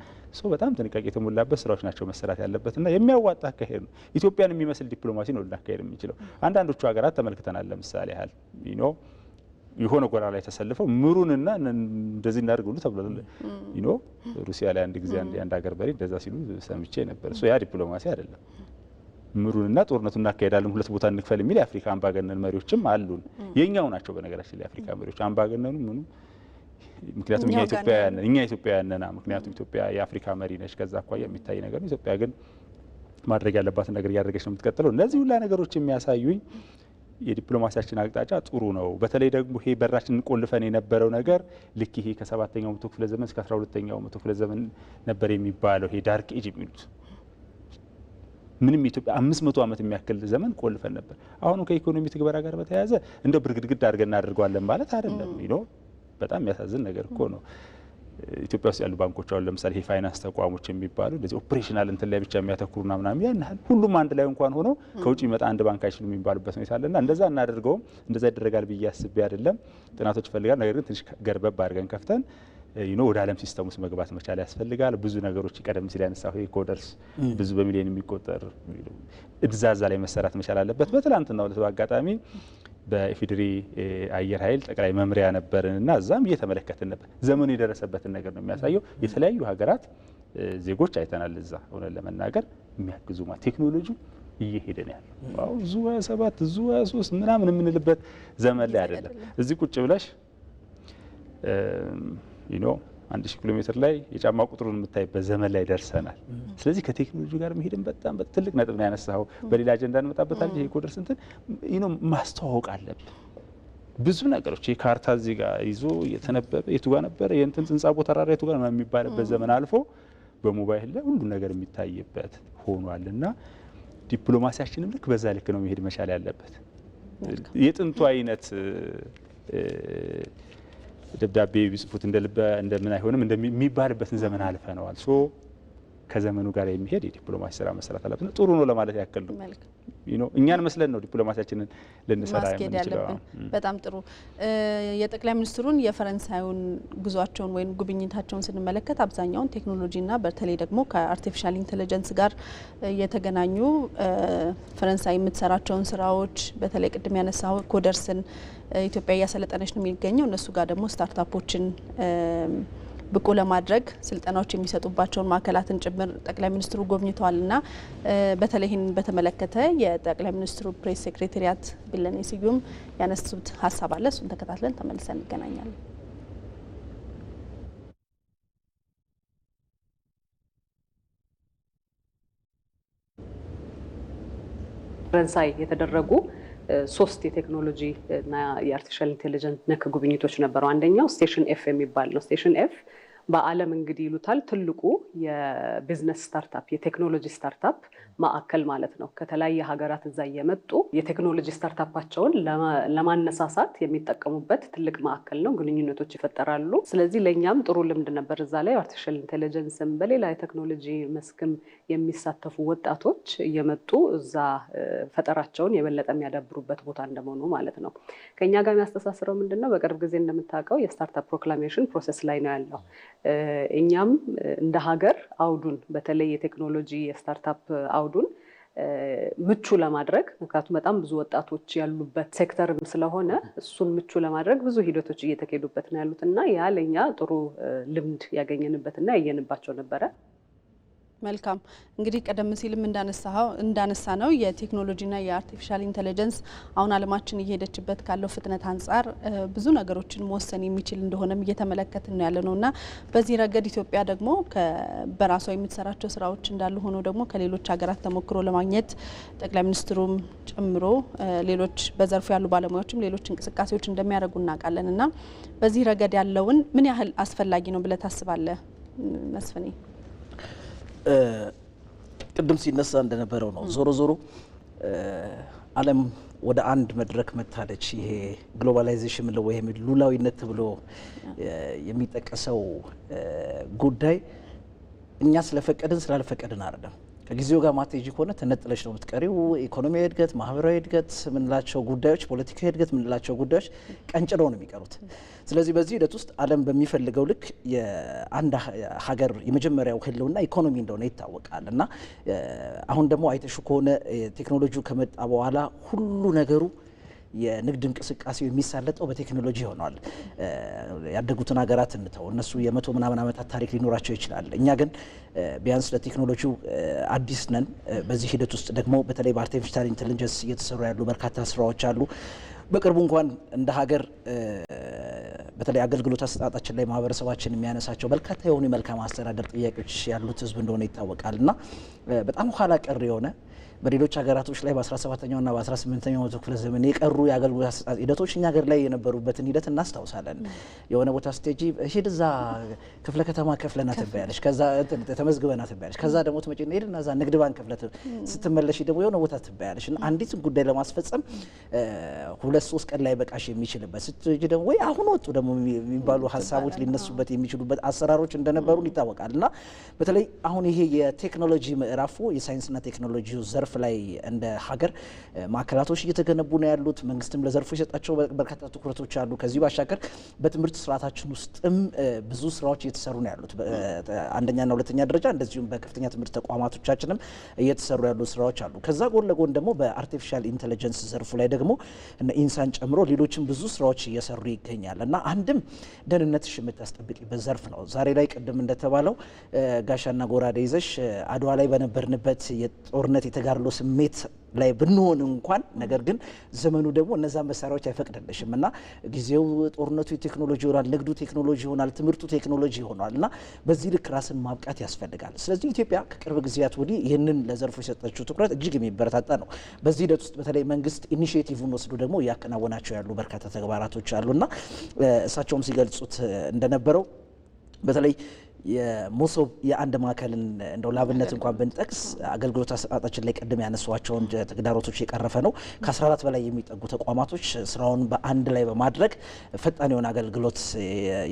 በጣም ጥንቃቄ የተሞላበት ስራዎች ናቸው መሰራት ያለበትና የሚያዋጣ አካሄድ ነው። ኢትዮጵያን የሚመስል ዲፕሎማሲ ነው ልናካሄድ የምንችለው። አንዳንዶቹ ሀገራት ተመልክተናል። ለምሳሌ ያህል የሆነ ጎራ ላይ ተሰልፈው ምሩንና እንደዚህ እናደርግ ሁሉ ተብሏል። ሩሲያ ላይ አንድ ጊዜ አንድ ሀገር መሪ እንደዛ ሲሉ ሰምቼ ነበር። ያ ዲፕሎማሲ አይደለም። ምሩንና ጦርነቱን እናካሄዳለን፣ ሁለት ቦታ እንክፈል የሚል የአፍሪካ አምባገነን መሪዎችም አሉን። የኛው ናቸው በነገራችን ላይ የአፍሪካ መሪዎች አምባገነኑ ምኑ። ምክንያቱም እኛ ኢትዮጵያውያን ነን። ምክንያቱም ኢትዮጵያ የአፍሪካ መሪ ነች። ከዛ አኳያ የሚታይ ነገር ነው። ኢትዮጵያ ግን ማድረግ ያለባትን ነገር እያደረገች ነው የምትቀጥለው። እነዚህ ሁላ ነገሮች የሚያሳዩኝ የዲፕሎማሲያችን አቅጣጫ ጥሩ ነው። በተለይ ደግሞ ይሄ በራችንን ቆልፈን የነበረው ነገር ልክ ይሄ ከ7ኛው መቶ ክፍለ ዘመን እስከ 12ኛው መቶ ክፍለ ዘመን ነበር የሚባለው ይሄ ዳርክ ኤጅ የሚሉት ምንም ኢትዮጵያ 500 ዓመት የሚያክል ዘመን ቆልፈን ነበር። አሁን ከኢኮኖሚ ትግበራ ጋር በተያያዘ እንደው ብርግድግድ አድርገን እናደርገዋለን ማለት አይደለም። በጣም የሚያሳዝን ነገር እኮ ነው። ኢትዮጵያ ውስጥ ያሉ ባንኮች አሁን ለምሳሌ ይሄ ፋይናንስ ተቋሞች የሚባሉ እንደዚህ ኦፕሬሽናል እንትን ላይ ብቻ የሚያተኩሩና ምናምን ያን ያህል ሁሉም አንድ ላይ እንኳን ሆነው ከውጭ ይመጣ አንድ ባንክ አይችልም የሚባሉበት ሁኔታ አለና እንደዛ እናደርገውም እንደዛ ይደረጋል ብዬ አስቤ አይደለም። ጥናቶች ይፈልጋል። ነገር ግን ትንሽ ገርበብ አድርገን ከፍተን ወደ ዓለም ሲስተም ውስጥ መግባት መቻል ያስፈልጋል። ብዙ ነገሮች ቀደም ሲል ያነሳው ኮደርስ ብዙ በሚሊዮን የሚቆጠር እዛዛ ላይ መሰራት መቻል አለበት። በትላንትናው ዕለት አጋጣሚ በኢፌዴሪ አየር ኃይል ጠቅላይ መምሪያ ነበርንና እዛም እየተመለከትን ነበር። ዘመኑ የደረሰበትን ነገር ነው የሚያሳየው። የተለያዩ ሀገራት ዜጎች አይተናል። እዛ ሆነን ለመናገር የሚያግዙ ቴክኖሎጂ እየሄደ ነው ያለው። አው ዙ 27 ዙ 23 ምናምን የምንልበት ዘመን ላይ አይደለም። እዚህ ቁጭ ብለሽ 1000 ኪሎ ሜትር ላይ የጫማ ቁጥሩን የምታይበት ዘመን ላይ ደርሰናል። ስለዚህ ከቴክኖሎጂ ጋር መሄድን በጣም ትልቅ ነጥብ ነው ያነሳው። በሌላ አጀንዳ እንመጣበታለን። ይሄ ኮደርስ እንትን ማስተዋወቅ አለብን። ብዙ ነገሮች የካርታ እዚህ ጋር ይዞ የተነበበ የቱ ጋር ነበረ የእንትን ጽንጻ ቦታ ተራራ የቱ ጋር የሚባልበት ዘመን አልፎ በሞባይል ላይ ሁሉ ነገር የሚታይበት ሆኗልና ዲፕሎማሲያችንም ልክ በዛ ልክ ነው መሄድ መቻል ያለበት። የጥንቱ አይነት ደብዳቤ ቢጽፉት እንደምን አይሆንም እንደሚባልበትን ዘመን አልፈነዋል። ሶ ከዘመኑ ጋር የሚሄድ የዲፕሎማሲ ስራ መስራት አለብን። ጥሩ ነው ለማለት ያክል ነው። እኛን መስለን ነው ዲፕሎማሲያችንን ልንሰራ የምንችለው። በጣም ጥሩ። የጠቅላይ ሚኒስትሩን የፈረንሳዩን ጉዟቸውን ወይም ጉብኝታቸውን ስንመለከት አብዛኛውን ቴክኖሎጂና በተለይ ደግሞ ከአርቲፊሻል ኢንቴሊጀንስ ጋር የተገናኙ ፈረንሳይ የምትሰራቸውን ስራዎች በተለይ ቅድም ያነሳው ኮደርስን ኢትዮጵያ እያሰለጠነች ነው የሚገኘው። እነሱ ጋር ደግሞ ስታርታፖችን ብቁ ለማድረግ ስልጠናዎች የሚሰጡባቸውን ማዕከላትን ጭምር ጠቅላይ ሚኒስትሩ ጎብኝተዋልና በተለይ ይህንን በተመለከተ የጠቅላይ ሚኒስትሩ ፕሬስ ሴክሬታሪያት ቢለኔ ስዩም ያነሱት ሀሳብ አለ። እሱን ተከታትለን ተመልሰን እንገናኛለን። ፈረንሳይ የተደረጉ 3 የቴክኖሎጂ እና የአርቲፊሻል ኢንቴሊጀንስ ነክ ጉብኝቶች ነበሩ። አንደኛው ስቴሽን ኤፍ የሚባል ነው። ስቴሽን ኤፍ በዓለም እንግዲህ ይሉታል ትልቁ የቢዝነስ ስታርታፕ የቴክኖሎጂ ስታርታፕ ማዕከል ማለት ነው። ከተለያየ ሀገራት እዛ እየመጡ የቴክኖሎጂ ስታርታፓቸውን ለማነሳሳት የሚጠቀሙበት ትልቅ ማዕከል ነው። ግንኙነቶች ይፈጠራሉ። ስለዚህ ለእኛም ጥሩ ልምድ ነበር እዛ ላይ አርቲፊሻል ኢንቴሊጀንስም በሌላ የቴክኖሎጂ መስክም የሚሳተፉ ወጣቶች እየመጡ እዛ ፈጠራቸውን የበለጠ የሚያዳብሩበት ቦታ እንደመሆኑ ማለት ነው። ከኛ ጋር የሚያስተሳስረው ምንድነው? በቅርብ ጊዜ እንደምታውቀው የስታርታፕ ፕሮክላሜሽን ፕሮሰስ ላይ ነው ያለው። እኛም እንደ ሀገር አውዱን በተለይ የቴክኖሎጂ የስታርታፕ አውዱን ምቹ ለማድረግ ምክንያቱም በጣም ብዙ ወጣቶች ያሉበት ሴክተርም ስለሆነ እሱን ምቹ ለማድረግ ብዙ ሂደቶች እየተካሄዱበት ነው ያሉትና ያ ለኛ ጥሩ ልምድ ያገኘንበትና ያየንባቸው ነበረ። መልካም እንግዲህ ቀደም ሲልም እንዳነሳ ነው የቴክኖሎጂና የአርቲፊሻል ኢንቴሊጀንስ አሁን ዓለማችን እየሄደችበት ካለው ፍጥነት አንጻር ብዙ ነገሮችን መወሰን የሚችል እንደሆነም እየተመለከትን ነው ያለ ነውና በዚህ ረገድ ኢትዮጵያ ደግሞ በራሷ የምትሰራቸው ስራዎች እንዳሉ ሆኖ ደግሞ ከሌሎች ሀገራት ተሞክሮ ለማግኘት ጠቅላይ ሚኒስትሩም ጨምሮ ሌሎች በዘርፉ ያሉ ባለሙያዎችም ሌሎች እንቅስቃሴዎች እንደሚያደርጉ እናውቃለንና በዚህ ረገድ ያለውን ምን ያህል አስፈላጊ ነው ብለህ ታስባለህ መስፍኔ? ቅድም ሲነሳ እንደነበረው ነው። ዞሮ ዞሮ ዓለም ወደ አንድ መድረክ መታለች። ይሄ ግሎባላይዜሽን ምለው ወይ ሉላዊነት ተብሎ የሚጠቀሰው ጉዳይ እኛ ስለፈቀድን ስላልፈቀድን አይደለም። ከጊዜው ጋር ማቴጂ ከሆነ ተነጥለሽ ነው የምትቀሪው። ኢኮኖሚያዊ እድገት፣ ማህበራዊ እድገት ምንላቸው ጉዳዮች፣ ፖለቲካዊ እድገት ምንላቸው ጉዳዮች ቀንጭለው ነው የሚቀሩት። ስለዚህ በዚህ ሂደት ውስጥ ዓለም በሚፈልገው ልክ የአንድ ሀገር የመጀመሪያው ህልውና ኢኮኖሚ እንደሆነ ይታወቃል። እና አሁን ደግሞ አይተሹ ከሆነ ቴክኖሎጂው ከመጣ በኋላ ሁሉ ነገሩ የንግድ እንቅስቃሴው የሚሳለጠው በቴክኖሎጂ ሆኗል። ያደጉትን ሀገራት እንተው፣ እነሱ የመቶ ምናምን ዓመታት ታሪክ ሊኖራቸው ይችላል። እኛ ግን ቢያንስ ለቴክኖሎጂው አዲስ ነን። በዚህ ሂደት ውስጥ ደግሞ በተለይ በአርቲፊሻል ኢንቴሊጀንስ እየተሰሩ ያሉ በርካታ ስራዎች አሉ። በቅርቡ እንኳን እንደ ሀገር በተለይ አገልግሎት አሰጣጣችን ላይ ማህበረሰባችን የሚያነሳቸው በርካታ የሆኑ የመልካም አስተዳደር ጥያቄዎች ያሉት ህዝብ እንደሆነ ይታወቃል እና በጣም ኋላ ቀር የሆነ በሌሎች ሀገራቶች ላይ በ17ኛውና በ18ኛው መቶ ክፍለ ዘመን የቀሩ የአገልግሎት አሰጣጥ ሂደቶች እኛ ሀገር ላይ የነበሩበትን ሂደት እናስታውሳለን። የሆነ ቦታ ስቴጂ ሂድ እዛ ክፍለ ከተማ ከፍለና ትበያለሽ፣ ከዛ ተመዝግበና ትበያለሽ፣ ከዛ ደግሞ ትመጪና ሄድና እዛ ንግድ ባንክ ከፍለ ስትመለሽ ደግሞ የሆነ ቦታ ትበያለሽ እና አንዲትን ጉዳይ ለማስፈጸም 2-3 ቀን ላይ በቃሽ የሚችልበት ስትጂ ደግሞ ወይ አሁን ወጡ ደግሞ የሚባሉ ሀሳቦች ሊነሱበት የሚችሉበት አሰራሮች እንደነበሩ ይታወቃል። እና በተለይ አሁን ይሄ የቴክኖሎጂ ምዕራፉ የሳይንስና ቴክኖሎጂ ዘርፍ ላይ እንደ ሀገር ማዕከላቶች እየተገነቡ ነው ያሉት። መንግስትም ለዘርፉ የሰጣቸው በርካታ ትኩረቶች አሉ። ከዚህ ባሻገር በትምህርት ስርዓታችን ውስጥም ብዙ ስራዎች እየተሰሩ ነው ያሉት። አንደኛና ሁለተኛ ደረጃ እንደዚሁም በከፍተኛ ትምህርት ተቋማቶቻችንም እየተሰሩ ያሉ ስራዎች አሉ። ከዛ ጎን ለጎን ደግሞ በአርቲፊሻል ኢንተለጀንስ ዘርፉ ላይ ደግሞ ኢንሳን ጨምሮ ሌሎችም ብዙ ስራዎች እየሰሩ ይገኛል እና አንድም ደህንነትሽ የምታስጠብቂበት ዘርፍ ነው። ዛሬ ላይ ቅድም እንደተባለው ጋሻና ጎራዴ ይዘሽ አድዋ ላይ በነበርንበት የጦርነት የተጋድሎ ስሜት ላይ ብንሆን እንኳን ነገር ግን ዘመኑ ደግሞ እነዛ መሳሪያዎች አይፈቅድልሽም እና ጊዜው ጦርነቱ የቴክኖሎጂ ይሆናል፣ ንግዱ ቴክኖሎጂ ይሆናል፣ ትምህርቱ ቴክኖሎጂ ይሆናል እና በዚህ ልክ ራስን ማብቃት ያስፈልጋል። ስለዚህ ኢትዮጵያ ከቅርብ ጊዜያት ወዲህ ይህንን ለዘርፉ የሰጠችው ትኩረት እጅግ የሚበረታታ ነው። በዚህ ሂደት ውስጥ በተለይ መንግስት ኢኒሺዬቲቭን ወስዶ ደግሞ እያከናወናቸው ያሉ በርካታ ተግባራቶች አሉና እሳቸውም ሲገልጹት እንደነበረው በተለይ የሞሶብ የአንድ ማዕከልን እንደው ላብነት እንኳን ብንጠቅስ አገልግሎት አሰጣጣችን ላይ ቀደም ያነሷቸውን ተግዳሮቶች የቀረፈ ነው። ከ14 በላይ የሚጠጉ ተቋማቶች ስራውን በአንድ ላይ በማድረግ ፈጣን የሆነ አገልግሎት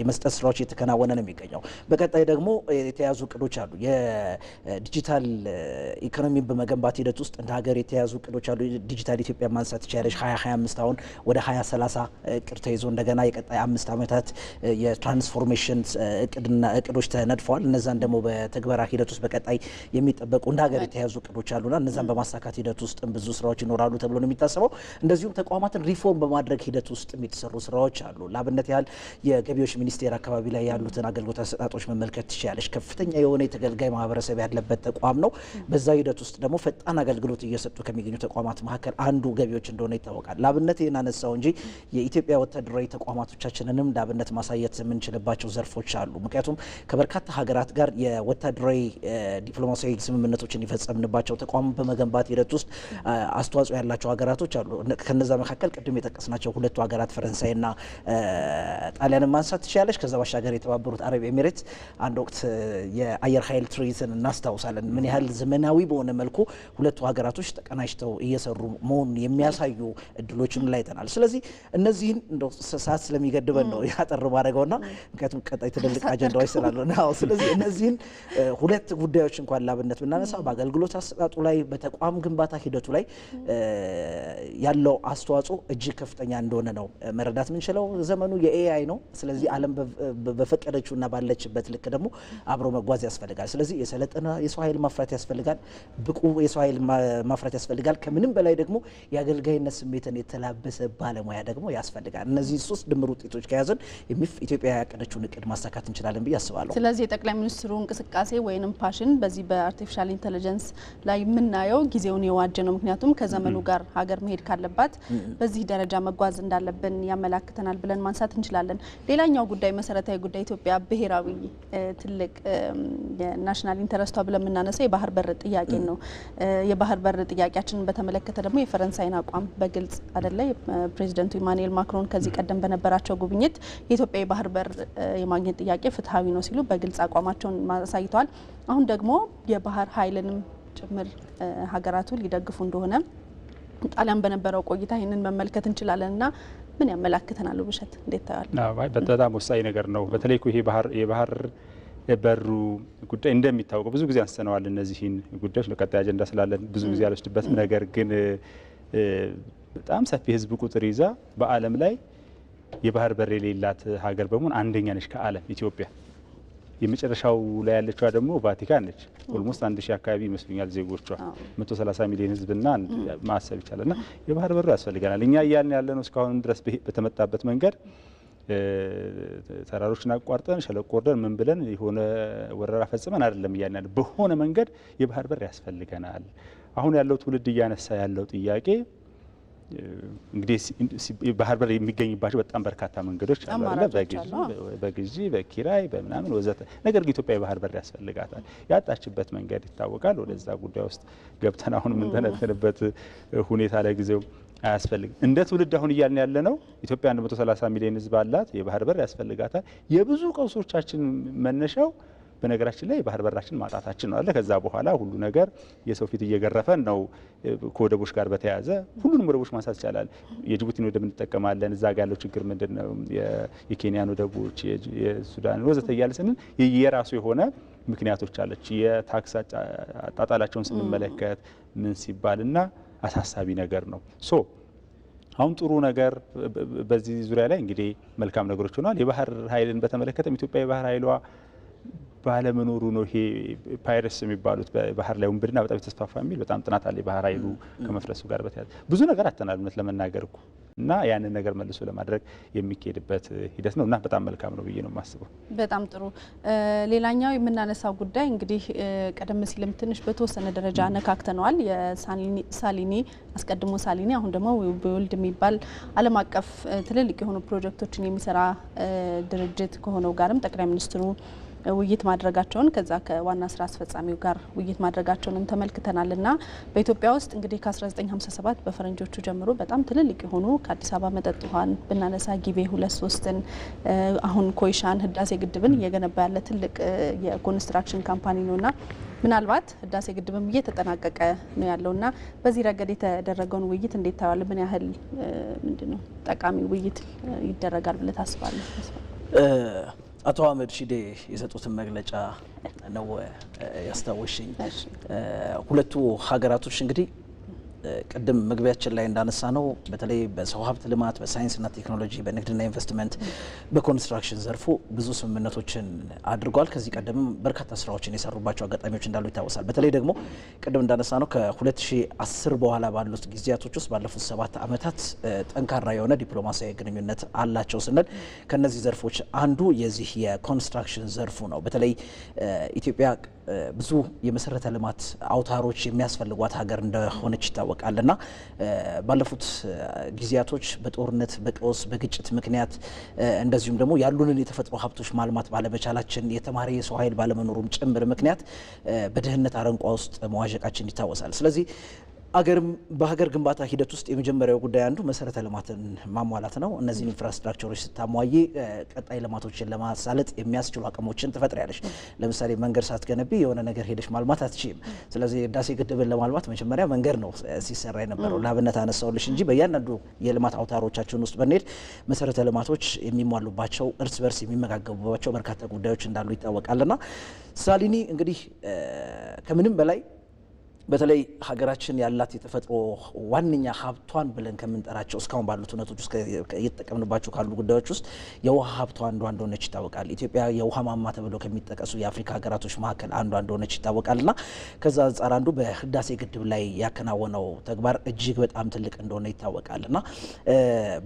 የመስጠት ስራዎች እየተከናወነ ነው የሚገኘው። በቀጣይ ደግሞ የተያዙ እቅዶች አሉ። የዲጂታል ኢኮኖሚን በመገንባት ሂደት ውስጥ እንደ ሀገር የተያዙ እቅዶች አሉ። ዲጂታል ኢትዮጵያ ማንሳት ይቻላል። 2025 አሁን ወደ 2030 እቅድ ተይዞ እንደገና የቀጣይ 5 ዓመታት የትራንስፎርሜሽን እቅዶች ነድፈዋል። እነዛን ደግሞ በተግበራ ሂደት ውስጥ በቀጣይ የሚጠበቁ እንደ ሀገር የተያዙ እቅዶች አሉና እነዛን በማሳካት ሂደት ውስጥ ብዙ ስራዎች ይኖራሉ ተብሎ ነው የሚታሰበው። እንደዚሁም ተቋማትን ሪፎርም በማድረግ ሂደት ውስጥ የተሰሩ ስራዎች አሉ። ለአብነት ያህል የገቢዎች ሚኒስቴር አካባቢ ላይ ያሉትን አገልግሎት አሰጣጦች መመልከት ትችላለች። ከፍተኛ የሆነ የተገልጋይ ማህበረሰብ ያለበት ተቋም ነው። በዛ ሂደት ውስጥ ደግሞ ፈጣን አገልግሎት እየሰጡ ከሚገኙ ተቋማት መካከል አንዱ ገቢዎች እንደሆነ ይታወቃል። ለአብነት ይህን አነሳው እንጂ የኢትዮጵያ ወታደራዊ ተቋማቶቻችንንም ለአብነት ማሳየት የምንችልባቸው ዘርፎች አሉ። ምክንያቱም ከበርካታ ሀገራት ጋር የወታደራዊ ዲፕሎማሲያዊ ስምምነቶችን የፈጸምንባቸው ተቋም በመገንባት ሂደት ውስጥ አስተዋጽኦ ያላቸው ሀገራቶች አሉ። ከነዛ መካከል ቅድም የጠቀስናቸው ሁለቱ ሀገራት ፈረንሳይና ጣሊያንን ማንሳት ትችላለች። ከዛ ባሻገር የተባበሩት አረብ ኤሚሬት አንድ ወቅት የአየር ኃይል ትርኢትን እናስታውሳለን። ምን ያህል ዘመናዊ በሆነ መልኩ ሁለቱ ሀገራቶች ተቀናጅተው እየሰሩ መሆኑን የሚያሳዩ እድሎችን ላይተናል። ስለዚህ እነዚህን እንደው ሰዓት ስለሚገድበን ነው ያጠር ማድረገውና ምክንያቱም ቀጣይ ትልልቅ አጀንዳዎች ስላሉ ነው። ስለዚህ እነዚህን ሁለት ጉዳዮች እንኳን ላብነት ብናነሳ በአገልግሎት አሰጣጡ ላይ በተቋም ግንባታ ሂደቱ ላይ ያለው አስተዋጽኦ እጅግ ከፍተኛ እንደሆነ ነው መረዳት የምንችለው። ዘመኑ የኤአይ ነው። ስለዚህ ዓለም በፈቀደችውና ባለችበት ልክ ደግሞ አብሮ መጓዝ ያስፈልጋል። ስለዚህ የሰለጠነ የሰው ኃይል ማፍራት ያስፈልጋል። ብቁ የሰው ኃይል ማፍራት ያስፈልጋል። ከምንም በላይ ደግሞ የአገልጋይነት ስሜትን የተላበሰ ባለሙያ ደግሞ ያስፈልጋል። እነዚህ ሶስት ድምር ውጤቶች ከያዘን ኢትዮጵያ ያቀደችውን እቅድ ማሳካት እንችላለን ብዬ አስባለሁ። ስለዚህ የጠቅላይ ሚኒስትሩ እንቅስቃሴ ወይንም ፓሽን በዚህ በአርቲፊሻል ኢንተለጀንስ ላይ የምናየው ጊዜውን የዋጀ ነው። ምክንያቱም ከዘመኑ ጋር ሀገር መሄድ ካለባት በዚህ ደረጃ መጓዝ እንዳለብን ያመላክተናል ብለን ማንሳት እንችላለን። ሌላኛው ጉዳይ መሰረታዊ ጉዳይ ኢትዮጵያ ብሔራዊ ትልቅ የናሽናል ኢንተረስቷ ብለን የምናነሳው የባህር በር ጥያቄ ነው። የባህር በር ጥያቄያችንን በተመለከተ ደግሞ የፈረንሳይን አቋም በግልጽ አይደለ ፕሬዚደንቱ ኢማኑኤል ማክሮን ከዚህ ቀደም በነበራቸው ጉብኝት የኢትዮጵያ የባህር በር የማግኘት ጥያቄ ፍትሐዊ ነው ሲሉ በግልጽ አቋማቸውን አሳይተዋል። አሁን ደግሞ የባህር ኃይልንም ጭምር ሀገራቱ ሊደግፉ እንደሆነ ጣሊያን በነበረው ቆይታ ይህንን መመልከት እንችላለን እና ምን ያመላክተናል? ውብሸት እንዴት ታያል? በጣም ወሳኝ ነገር ነው። በተለይ ይሄ የባህር በሩ ጉዳይ እንደሚታወቀው ብዙ ጊዜ አንስተነዋል። እነዚህን ጉዳዮች ለቀጣይ አጀንዳ ስላለን ብዙ ጊዜ አልወስድበትም። ነገር ግን በጣም ሰፊ ሕዝብ ቁጥር ይዛ በዓለም ላይ የባህር በር የሌላት ሀገር በመሆን አንደኛ ነች ከዓለም ኢትዮጵያ። የመጨረሻው ላይ ያለችዋ ደግሞ ቫቲካን ነች። ኦልሞስት 1000 አካባቢ ይመስሉኛል ዜጎቿ 130 ሚሊዮን ህዝብና ማሰብ ይቻላልና የባህር በሩ ያስፈልገናል። እኛ እያልን ያለነው እስካሁን ድረስ በተመጣበት መንገድ ተራሮችን አቋርጠን ሸለቆ ወርደን ምን ብለን የሆነ ወረራ ፈጽመን አይደለም እያልን ያለ በሆነ መንገድ የባህር በር ያስፈልገናል። አሁን ያለው ትውልድ እያነሳ ያለው ጥያቄ እንግዲህ ባህር በር የሚገኝባቸው በጣም በርካታ መንገዶች አሉ አይደል? በግዢ በኪራይ በምናምን ወዘተ። ነገር ግን ኢትዮጵያ የባህር በር ያስፈልጋታል። ያጣችበት መንገድ ይታወቃል። ወደዛ ጉዳይ ውስጥ ገብተን አሁን የምንተነተንበት ሁኔታ ለጊዜው አያስፈልግም። እንደ ትውልድ አሁን እያልን ያለ ነው ኢትዮጵያ 130 ሚሊዮን ሕዝብ አላት። የባህር በር ያስፈልጋታል። የብዙ ቀውሶቻችን መነሻው በነገራችን ላይ የባህር በራችን ማጣታችን ነው አለ። ከዛ በኋላ ሁሉ ነገር የሰው ፊት እየገረፈን ነው። ከወደቦች ጋር በተያያዘ ሁሉንም ወደቦች ማንሳት ይቻላል። የጅቡቲን ወደብ እንጠቀማለን። እዛ ጋር ያለው ችግር ምንድን ነው? የኬንያን ወደቦች፣ የሱዳን ወዘተ እያለ ስንል የራሱ የሆነ ምክንያቶች አለች። የታክስ አጣጣላቸውን ስንመለከት ምን ሲባልና አሳሳቢ ነገር ነው። አሁን ጥሩ ነገር በዚህ ዙሪያ ላይ እንግዲህ መልካም ነገሮች ሆነዋል። የባህር ኃይልን በተመለከተም ኢትዮጵያ የባህር ኃይሏ ባለመኖሩ ነው ይሄ ፓይረስ የሚባሉት በባህር ላይ ውንብድና በጣም የተስፋፋ የሚል በጣም ጥናት አለ። የባህር ኃይሉ ከመፍረሱ ጋር በተያያዘ ብዙ ነገር አተናል እውነት ለመናገር እኮ እና ያንን ነገር መልሶ ለማድረግ የሚካሄድበት ሂደት ነው እና በጣም መልካም ነው ብዬ ነው የማስበው። በጣም ጥሩ። ሌላኛው የምናነሳው ጉዳይ እንግዲህ ቀደም ሲልም ትንሽ በተወሰነ ደረጃ አነካክተነዋል። የሳሊኒ አስቀድሞ ሳሊኒ አሁን ደግሞ ዊወርልድ የሚባል ዓለም አቀፍ ትልልቅ የሆኑ ፕሮጀክቶችን የሚሰራ ድርጅት ከሆነው ጋርም ጠቅላይ ሚኒስትሩ ውይይት ማድረጋቸውን ከዛ ከዋና ስራ አስፈጻሚው ጋር ውይይት ማድረጋቸውንም ተመልክተናል። እና በኢትዮጵያ ውስጥ እንግዲህ ከ1957 በፈረንጆቹ ጀምሮ በጣም ትልልቅ የሆኑ ከአዲስ አበባ መጠጥ ውሃን ብናነሳ ጊቤ 2-3ን አሁን ኮይሻን ህዳሴ ግድብን እየገነባ ያለ ትልቅ የኮንስትራክሽን ካምፓኒ ነውና ምናልባት ህዳሴ ግድብም እየተጠናቀቀ ነው ያለውና በዚህ ረገድ የተደረገውን ውይይት እንዴት ታያለ? ምን ያህል ምንድነው ጠቃሚ ውይይት ይደረጋል ብለህ ታስባለህ? አቶ አህመድ ሺዴ የሰጡትን መግለጫ ነው ያስታወሽኝ። ሁለቱ ሀገራቶች እንግዲህ ቅድም መግቢያችን ላይ እንዳነሳ ነው በተለይ በሰው ሀብት ልማት፣ በሳይንስና ቴክኖሎጂ፣ በንግድና ኢንቨስትመንት፣ በኮንስትራክሽን ዘርፉ ብዙ ስምምነቶችን አድርጓል። ከዚህ ቀደምም በርካታ ስራዎችን የሰሩባቸው አጋጣሚዎች እንዳሉ ይታወሳል። በተለይ ደግሞ ቅድም እንዳነሳ ነው ከ2010 በኋላ ባሉት ጊዜያቶች ውስጥ ባለፉት 7 ዓመታት ጠንካራ የሆነ ዲፕሎማሲያዊ ግንኙነት አላቸው ስንል ከነዚህ ዘርፎች አንዱ የዚህ የኮንስትራክሽን ዘርፉ ነው። በተለይ ኢትዮጵያ ብዙ የመሰረተ ልማት አውታሮች የሚያስፈልጓት ሀገር እንደሆነች ይታወቃል እና ባለፉት ጊዜያቶች በጦርነት፣ በቀውስ፣ በግጭት ምክንያት እንደዚሁም ደግሞ ያሉንን የተፈጥሮ ሀብቶች ማልማት ባለመቻላችን የተማሪ የሰው ኃይል ባለመኖሩም ጭምር ምክንያት በድህነት አረንቋ ውስጥ መዋዠቃችን ይታወሳል። ስለዚህ አገርም በሀገር ግንባታ ሂደት ውስጥ የመጀመሪያው ጉዳይ አንዱ መሰረተ ልማትን ማሟላት ነው። እነዚህን ኢንፍራስትራክቸሮች ስታሟይ ቀጣይ ልማቶችን ለማሳለጥ የሚያስችሉ አቅሞችን ትፈጥሪያለሽ። ለምሳሌ መንገድ ሳትገነቢ የሆነ ነገር ሄደሽ ማልማት አትችይም። ስለዚህ ህዳሴ ግድብን ለማልማት መጀመሪያ መንገድ ነው ሲሰራ የነበረው። ለአብነት አነሳውልሽ እንጂ በእያንዳንዱ የልማት አውታሮቻችን ውስጥ ብንሄድ መሰረተ ልማቶች የሚሟሉባቸው እርስ በርስ የሚመጋገቡባቸው በርካታ ጉዳዮች እንዳሉ ይታወቃልና ሳሊኒ እንግዲህ ከምንም በላይ በተለይ ሀገራችን ያላት የተፈጥሮ ዋነኛ ሀብቷን ብለን ከምንጠራቸው እስካሁን ባሉት እውነቶች ውስጥ እየተጠቀምንባቸው ካሉ ጉዳዮች ውስጥ የውሃ ሀብቷ አንዷ እንደሆነች ይታወቃል። ኢትዮጵያ የውሃ ማማ ተብለው ከሚጠቀሱ የአፍሪካ ሀገራቶች መካከል አንዷ እንደሆነች ይታወቃልና ከዛ አንጻር አንዱ በህዳሴ ግድብ ላይ ያከናወነው ተግባር እጅግ በጣም ትልቅ እንደሆነ ይታወቃልና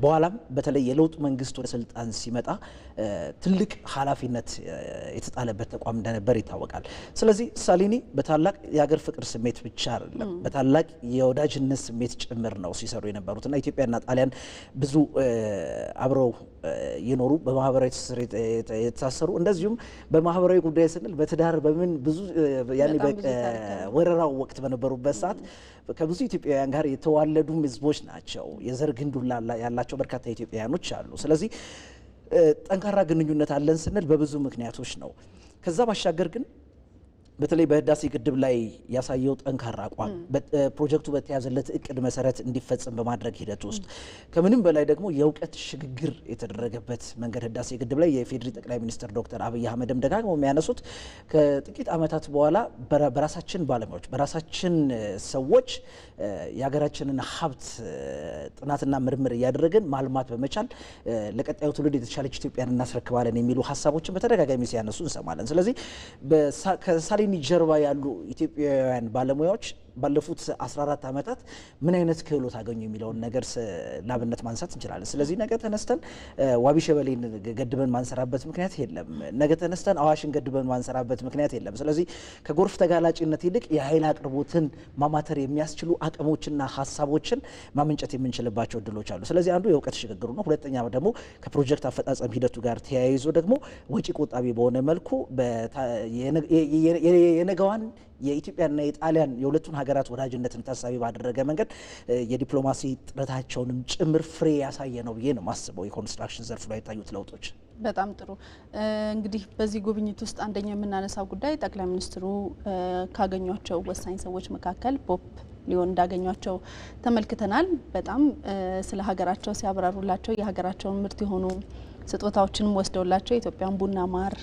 በኋላም በተለይ የለውጥ መንግስት ወደ ስልጣን ሲመጣ ትልቅ ኃላፊነት የተጣለበት ተቋም እንደነበር ይታወቃል። ስለዚህ ሳሊኒ በታላቅ የሀገር ፍቅር ስሜት ብቻ አይደለም በታላቅ የወዳጅነት ስሜት ጭምር ነው ሲሰሩ የነበሩትና ኢትዮጵያና ጣሊያን ብዙ አብረው የኖሩ በማህበራዊ ትስስር የተሳሰሩ እንደዚሁም በማህበራዊ ጉዳይ ስንል በትዳር በምን ብዙ ያኔ በወረራው ወቅት በነበሩበት ሰዓት ከብዙ ኢትዮጵያውያን ጋር የተዋለዱ ህዝቦች ናቸው። የዘር ግንድ ያላቸው በርካታ ኢትዮጵያውያኖች አሉ። ስለዚህ ጠንካራ ግንኙነት አለን ስንል በብዙ ምክንያቶች ነው። ከዛ ባሻገር ግን በተለይ በህዳሴ ግድብ ላይ ያሳየው ጠንካራ አቋም ፕሮጀክቱ በተያዘለት እቅድ መሰረት እንዲፈጸም በማድረግ ሂደት ውስጥ ከምንም በላይ ደግሞ የእውቀት ሽግግር የተደረገበት መንገድ ህዳሴ ግድብ ላይ የፌዴሪ ጠቅላይ ሚኒስትር ዶክተር አብይ አህመድም ደጋግመው የሚያነሱት ከጥቂት ዓመታት በኋላ በራሳችን ባለሙያዎች በራሳችን ሰዎች የሀገራችንን ሀብት ጥናትና ምርምር እያደረግን ማልማት በመቻል ለቀጣዩ ትውልድ የተሻለች ኢትዮጵያን እናስረክባለን የሚሉ ሀሳቦችን በተደጋጋሚ ሲያነሱ እንሰማለን። ስለዚህ ከሳሊኒ ጀርባ ያሉ ኢትዮጵያውያን ባለሙያዎች ባለፉት 14 ዓመታት ምን አይነት ክህሎት አገኙ የሚለውን ነገር ላብነት ማንሳት እንችላለን። ስለዚህ ነገ ተነስተን ዋቢ ሸበሌን ገድበን ማንሰራበት ምክንያት የለም። ነገ ተነስተን አዋሽን ገድበን ማንሰራበት ምክንያት የለም። ስለዚህ ከጎርፍ ተጋላጭነት ይልቅ የኃይል አቅርቦትን ማማተር የሚያስችሉ አቅሞችና ሀሳቦችን ማመንጨት የምንችልባቸው እድሎች አሉ። ስለዚህ አንዱ የእውቀት ሽግግሩ ነው። ሁለተኛ ደግሞ ከፕሮጀክት አፈጻጸም ሂደቱ ጋር ተያይዞ ደግሞ ወጪ ቆጣቢ በሆነ መልኩ የነገዋን የኢትዮጵያና የጣሊያን የሁለቱን ሀገራት ወዳጅነትን ታሳቢ ባደረገ መንገድ የዲፕሎማሲ ጥረታቸውንም ጭምር ፍሬ ያሳየ ነው ብዬ ነው ማስበው የኮንስትራክሽን ዘርፍ ላይ የታዩት ለውጦች። በጣም ጥሩ። እንግዲህ በዚህ ጉብኝት ውስጥ አንደኛው የምናነሳው ጉዳይ ጠቅላይ ሚኒስትሩ ካገኟቸው ወሳኝ ሰዎች መካከል ፖፕ ሊዮን እንዳገኟቸው ተመልክተናል። በጣም ስለ ሀገራቸው ሲያብራሩላቸው የሀገራቸውን ምርት የሆኑ ስጦታዎችንም ወስደውላቸው የኢትዮጵያን ቡና፣ ማር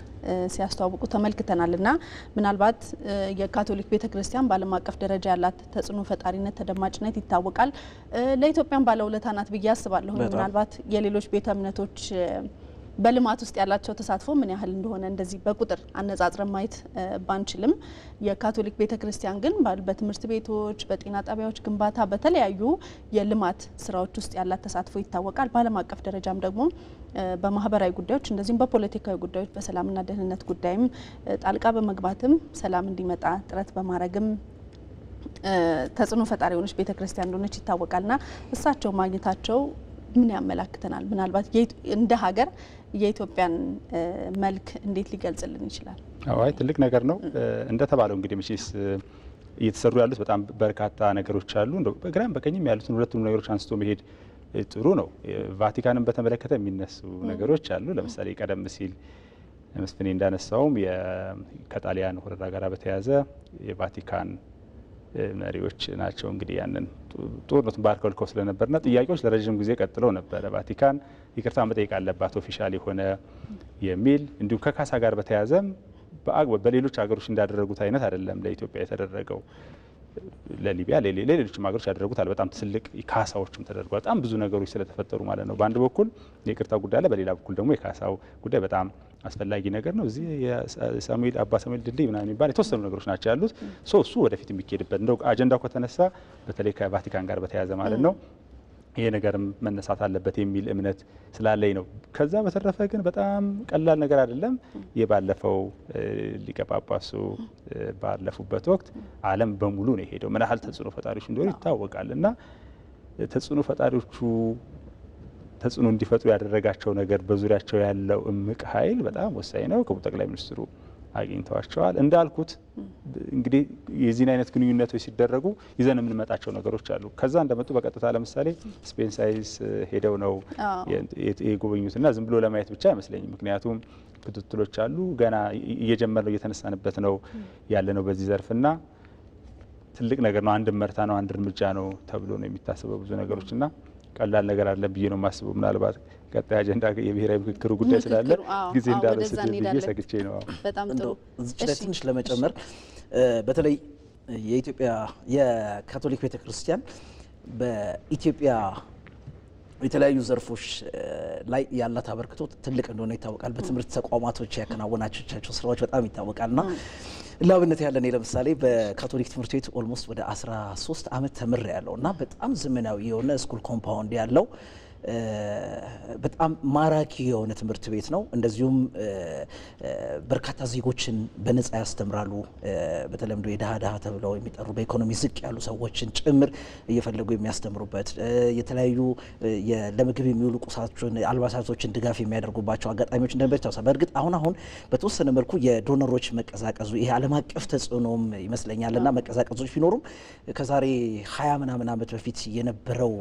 ሲያስተዋውቁ ተመልክተናል እና ምናልባት የካቶሊክ ቤተክርስቲያን በዓለም አቀፍ ደረጃ ያላት ተጽዕኖ ፈጣሪነት፣ ተደማጭነት ይታወቃል። ለኢትዮጵያን ባለውለታ ናት ብዬ አስባለሁ። ምናልባት የሌሎች ቤተ እምነቶች በልማት ውስጥ ያላቸው ተሳትፎ ምን ያህል እንደሆነ እንደዚህ በቁጥር አነጻጽረን ማየት ባንችልም የካቶሊክ ቤተክርስቲያን ግን በትምህርት ቤቶች፣ በጤና ጣቢያዎች ግንባታ፣ በተለያዩ የልማት ስራዎች ውስጥ ያላት ተሳትፎ ይታወቃል። በዓለም አቀፍ ደረጃም ደግሞ በማህበራዊ ጉዳዮች እንደዚሁም በፖለቲካዊ ጉዳዮች በሰላምና ደህንነት ጉዳይም ጣልቃ በመግባትም ሰላም እንዲመጣ ጥረት በማድረግም ተጽዕኖ ፈጣሪ የሆነች ቤተክርስቲያን እንደሆነች ይታወቃልና እሳቸው ማግኘታቸው ምን ያመላክተናል? ምናልባት እንደ ሀገር የኢትዮጵያን መልክ እንዴት ሊገልጽልን ይችላል? አይ ትልቅ ነገር ነው። እንደተባለው እንግዲህ መቼስ እየተሰሩ ያሉት በጣም በርካታ ነገሮች አሉ። እንደው በግራም በቀኝም ያሉትን ሁለቱም ነገሮች አንስቶ መሄድ ጥሩ ነው። ቫቲካንን በተመለከተ የሚነሱ ነገሮች አሉ። ለምሳሌ ቀደም ሲል መስፍኔ እንዳነሳውም ከጣሊያን ወረራ ጋር በተያያዘ የቫቲካን መሪዎች ናቸው እንግዲህ ያንን ጦርነቱን ባርከልከው ስለነበርና ጥያቄዎች ለረጅም ጊዜ ቀጥለው ነበረ። ቫቲካን ይቅርታ መጠየቅ አለባት ኦፊሻል የሆነ የሚል እንዲሁም ከካሳ ጋር በተያያዘም በሌሎች ሀገሮች እንዳደረጉት አይነት አይደለም ለኢትዮጵያ የተደረገው። ለሊቢያ ለሌሎችም ሀገሮች ያደረጉት በጣም ትልቅ ካሳዎችም ተደርጓል። በጣም ብዙ ነገሮች ስለተፈጠሩ ማለት ነው። በአንድ በኩል የይቅርታ ጉዳይ አለ፣ በሌላ በኩል ደግሞ የካሳው ጉዳይ በጣም አስፈላጊ ነገር ነው። እዚህ አባ ሳሙኤል ድልድይ ምናምን የሚባል የተወሰኑ ነገሮች ናቸው ያሉት። እሱ ወደፊት የሚካሄድበት እንደው አጀንዳው ከተነሳ በተለይ ከቫቲካን ጋር በተያያዘ ማለት ነው ይሄ ነገርም መነሳት አለበት የሚል እምነት ስላለኝ ነው። ከዛ በተረፈ ግን በጣም ቀላል ነገር አይደለም። የባለፈው ሊቀ ጳጳሱ ባለፉበት ወቅት ዓለም በሙሉ ነው የሄደው። ምን ያህል ተጽዕኖ ፈጣሪዎች እንደሆኑ ይታወቃል። እና ተጽዕኖ ፈጣሪዎቹ ተጽዕኖ እንዲፈጥሩ ያደረጋቸው ነገር በዙሪያቸው ያለው እምቅ ኃይል በጣም ወሳኝ ነው። ክቡር ጠቅላይ ሚኒስትሩ አግኝተዋቸዋል። እንዳልኩት እንግዲህ የዚህን አይነት ግንኙነቶች ሲደረጉ ይዘን የምንመጣቸው ነገሮች አሉ። ከዛ እንደመጡ በቀጥታ ለምሳሌ ስፔን ሳይንስ ሄደው ነው የጎበኙትና ዝም ብሎ ለማየት ብቻ አይመስለኝም። ምክንያቱም ክትትሎች አሉ። ገና እየጀመር ነው እየተነሳንበት ነው ያለ ነው በዚህ ዘርፍና ትልቅ ነገር ነው። አንድ መርታ ነው፣ አንድ እርምጃ ነው ተብሎ ነው የሚታሰበው ብዙ ነገሮችና ቀላል ነገር አለ ብዬ ነው የማስበው። ምናልባት ቀጣይ አጀንዳ የብሔራዊ ምክክሩ ጉዳይ ስላለ ጊዜ እንዳልወስድ ብዬ ሰግቼ ነው። በጣም ጥሩ። እዚህ ላይ ትንሽ ለመጨመር በተለይ የኢትዮጵያ የካቶሊክ ቤተክርስቲያን በኢትዮጵያ የተለያዩ ዘርፎች ላይ ያላት አበርክቶ ትልቅ እንደሆነ ይታወቃል። በትምህርት ተቋማቶች ያከናወናቸው ስራዎች በጣም ይታወቃልና ላብነት ያለን ለምሳሌ በካቶሊክ ትምህርት ቤት ኦልሞስት ወደ 13 ዓመት ተምሬ ያለው እና በጣም ዘመናዊ የሆነ ስኩል ኮምፓውንድ ያለው በጣም ማራኪ የሆነ ትምህርት ቤት ነው። እንደዚሁም በርካታ ዜጎችን በነጻ ያስተምራሉ። በተለምዶ የድሃ ተብለው የሚጠሩ በኢኮኖሚ ዝቅ ያሉ ሰዎችን ጭምር እየፈለጉ የሚያስተምሩበት የተለያዩ ለምግብ የሚውሉ ቁሳቶችን፣ አልባሳቶችን ድጋፍ የሚያደርጉባቸው አጋጣሚዎች እንደነበር ይታወሳል። በእርግጥ አሁን በተወሰነ መልኩ የዶነሮች መቀዛቀዙ ይሄ ዓለም አቀፍ ተጽዕኖም ይመስለኛልና መቀዛቀዞች ቢኖሩም ከዛሬ 20 ምናምን ዓመት በፊት የነበረው